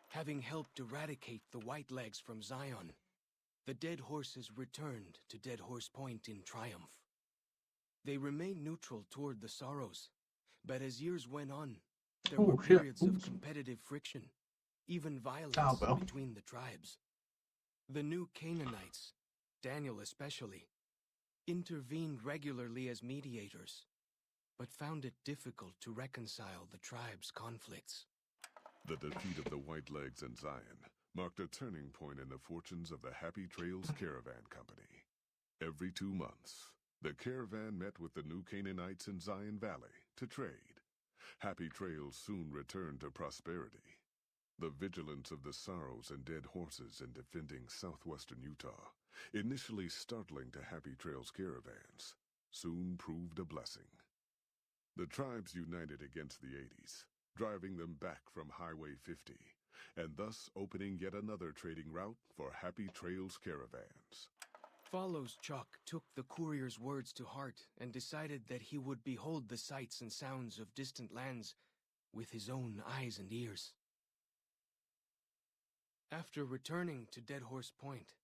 Having helped eradicate the Whitelegs from Zion, the dead horses returned to Dead Horse Point in triumph. They remained neutral toward the Sorrows, but as years went on, there Oh, were shit. periods of Oops. competitive friction, even violence Cowbell. between the tribes. The New Canaanites, Daniel especially, intervened regularly as mediators, but found it difficult to reconcile the tribe's conflicts. The defeat of the Whitelegs in Zion marked a turning point in the fortunes of the Happy Trails Caravan Company. Every 2 months, the caravan met with the New Canaanites in Zion Valley to trade. Happy Trails soon returned to prosperity. The vigilance of the Sorrows and dead horses in defending southwestern Utah, initially startling to Happy Trails caravans, soon proved a blessing. The tribes united against the 80s, driving them back from Highway 50, and thus opening yet another trading route for Happy Trails caravans. Follows Chuck took the courier's words to heart and decided that he would behold the sights and sounds of distant lands with his own eyes and ears. After returning to Dead Horse Point,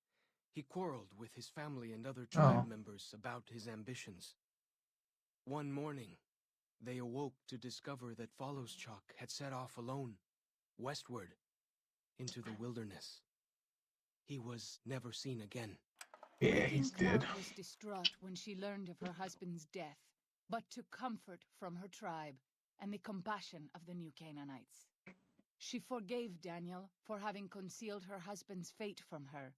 he quarreled with his family and other tribe members about his ambitions. One morning, they awoke to discover that Follows Chuck had set off alone, westward, into the wilderness. He was never seen again. Yeah, he's dead. Cloud was distraught when she learned of her husband's death, but took comfort from her tribe and the compassion of the new Canaanites. She forgave Daniel for having concealed her husband's fate from her,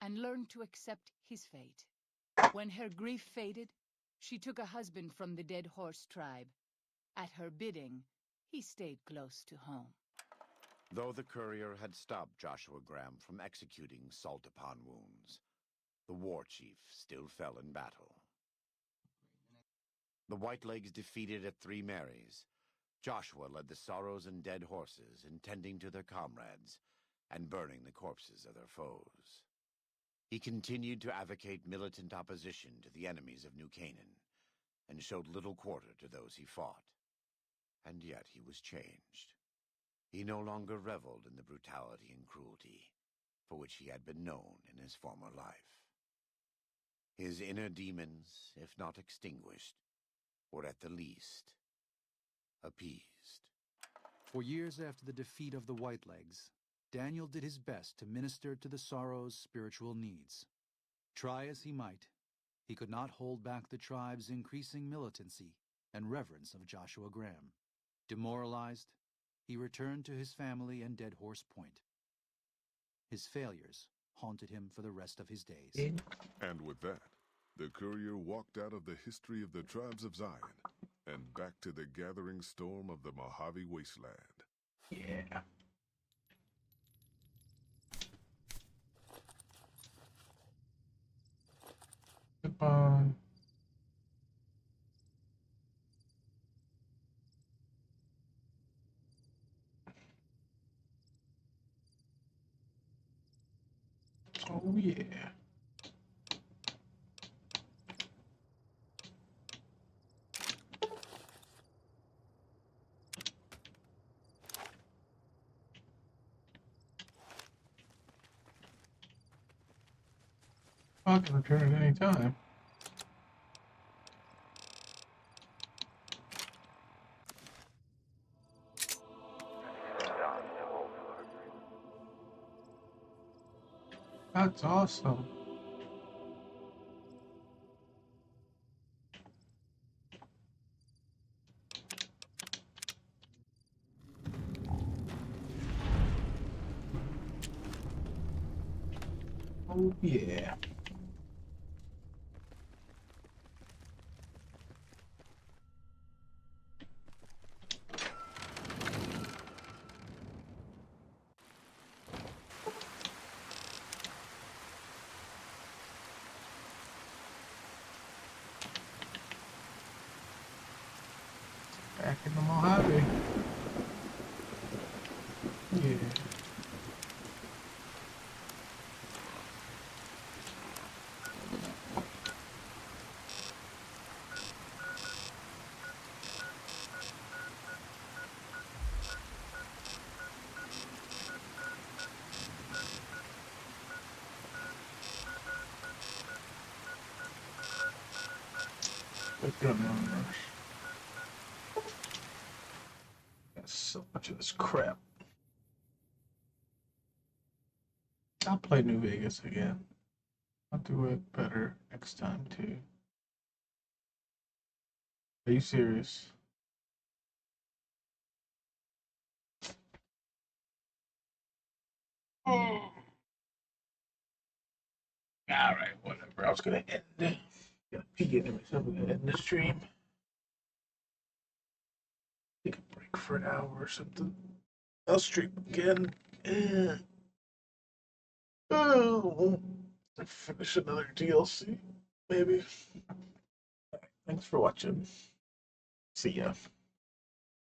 and learned to accept his fate. When her grief faded, she took a husband from the Dead Horse tribe. At her bidding, he stayed close to home. Though the courier had stopped Joshua Graham from executing Salt Upon Wounds, the war chief still fell in battle. The Whitelegs defeated at Three Marys. Joshua led the Sorrows and Dead Horses in tending to their comrades and burning the corpses of their foes. He continued to advocate militant opposition to the enemies of New Canaan and showed little quarter to those he fought. And yet he was changed. He no longer reveled in the brutality and cruelty for which he had been known in his former life. His inner demons, if not extinguished, were at the least appeased. For years after the defeat of the Whitelegs, Daniel did his best to minister to the Sorrows' spiritual needs. Try as he might, he could not hold back the tribe's increasing militancy and reverence of Joshua Graham. Demoralized, he returned to his family and Dead Horse Point. His failures haunted him for the rest of his days. And with that, the courier walked out of the history of the tribes of Zion and back to the gathering storm of the Mojave Wasteland. Yeah. Goodbye. Oh yeah. I can return at any time. That's awesome. Oh yeah. Back in the Mojave. Yeah. But get on the rush. Got so much of this crap. I'll play New Vegas again. I'll do it better next time too. Are you serious? Oh. Alright, whatever. I was gonna end it. Gotta pee into myself. I'm gonna end the stream. Take a break for an hour or something. I'll stream again. Oh, finish another DLC, maybe. Thanks for watching. See ya.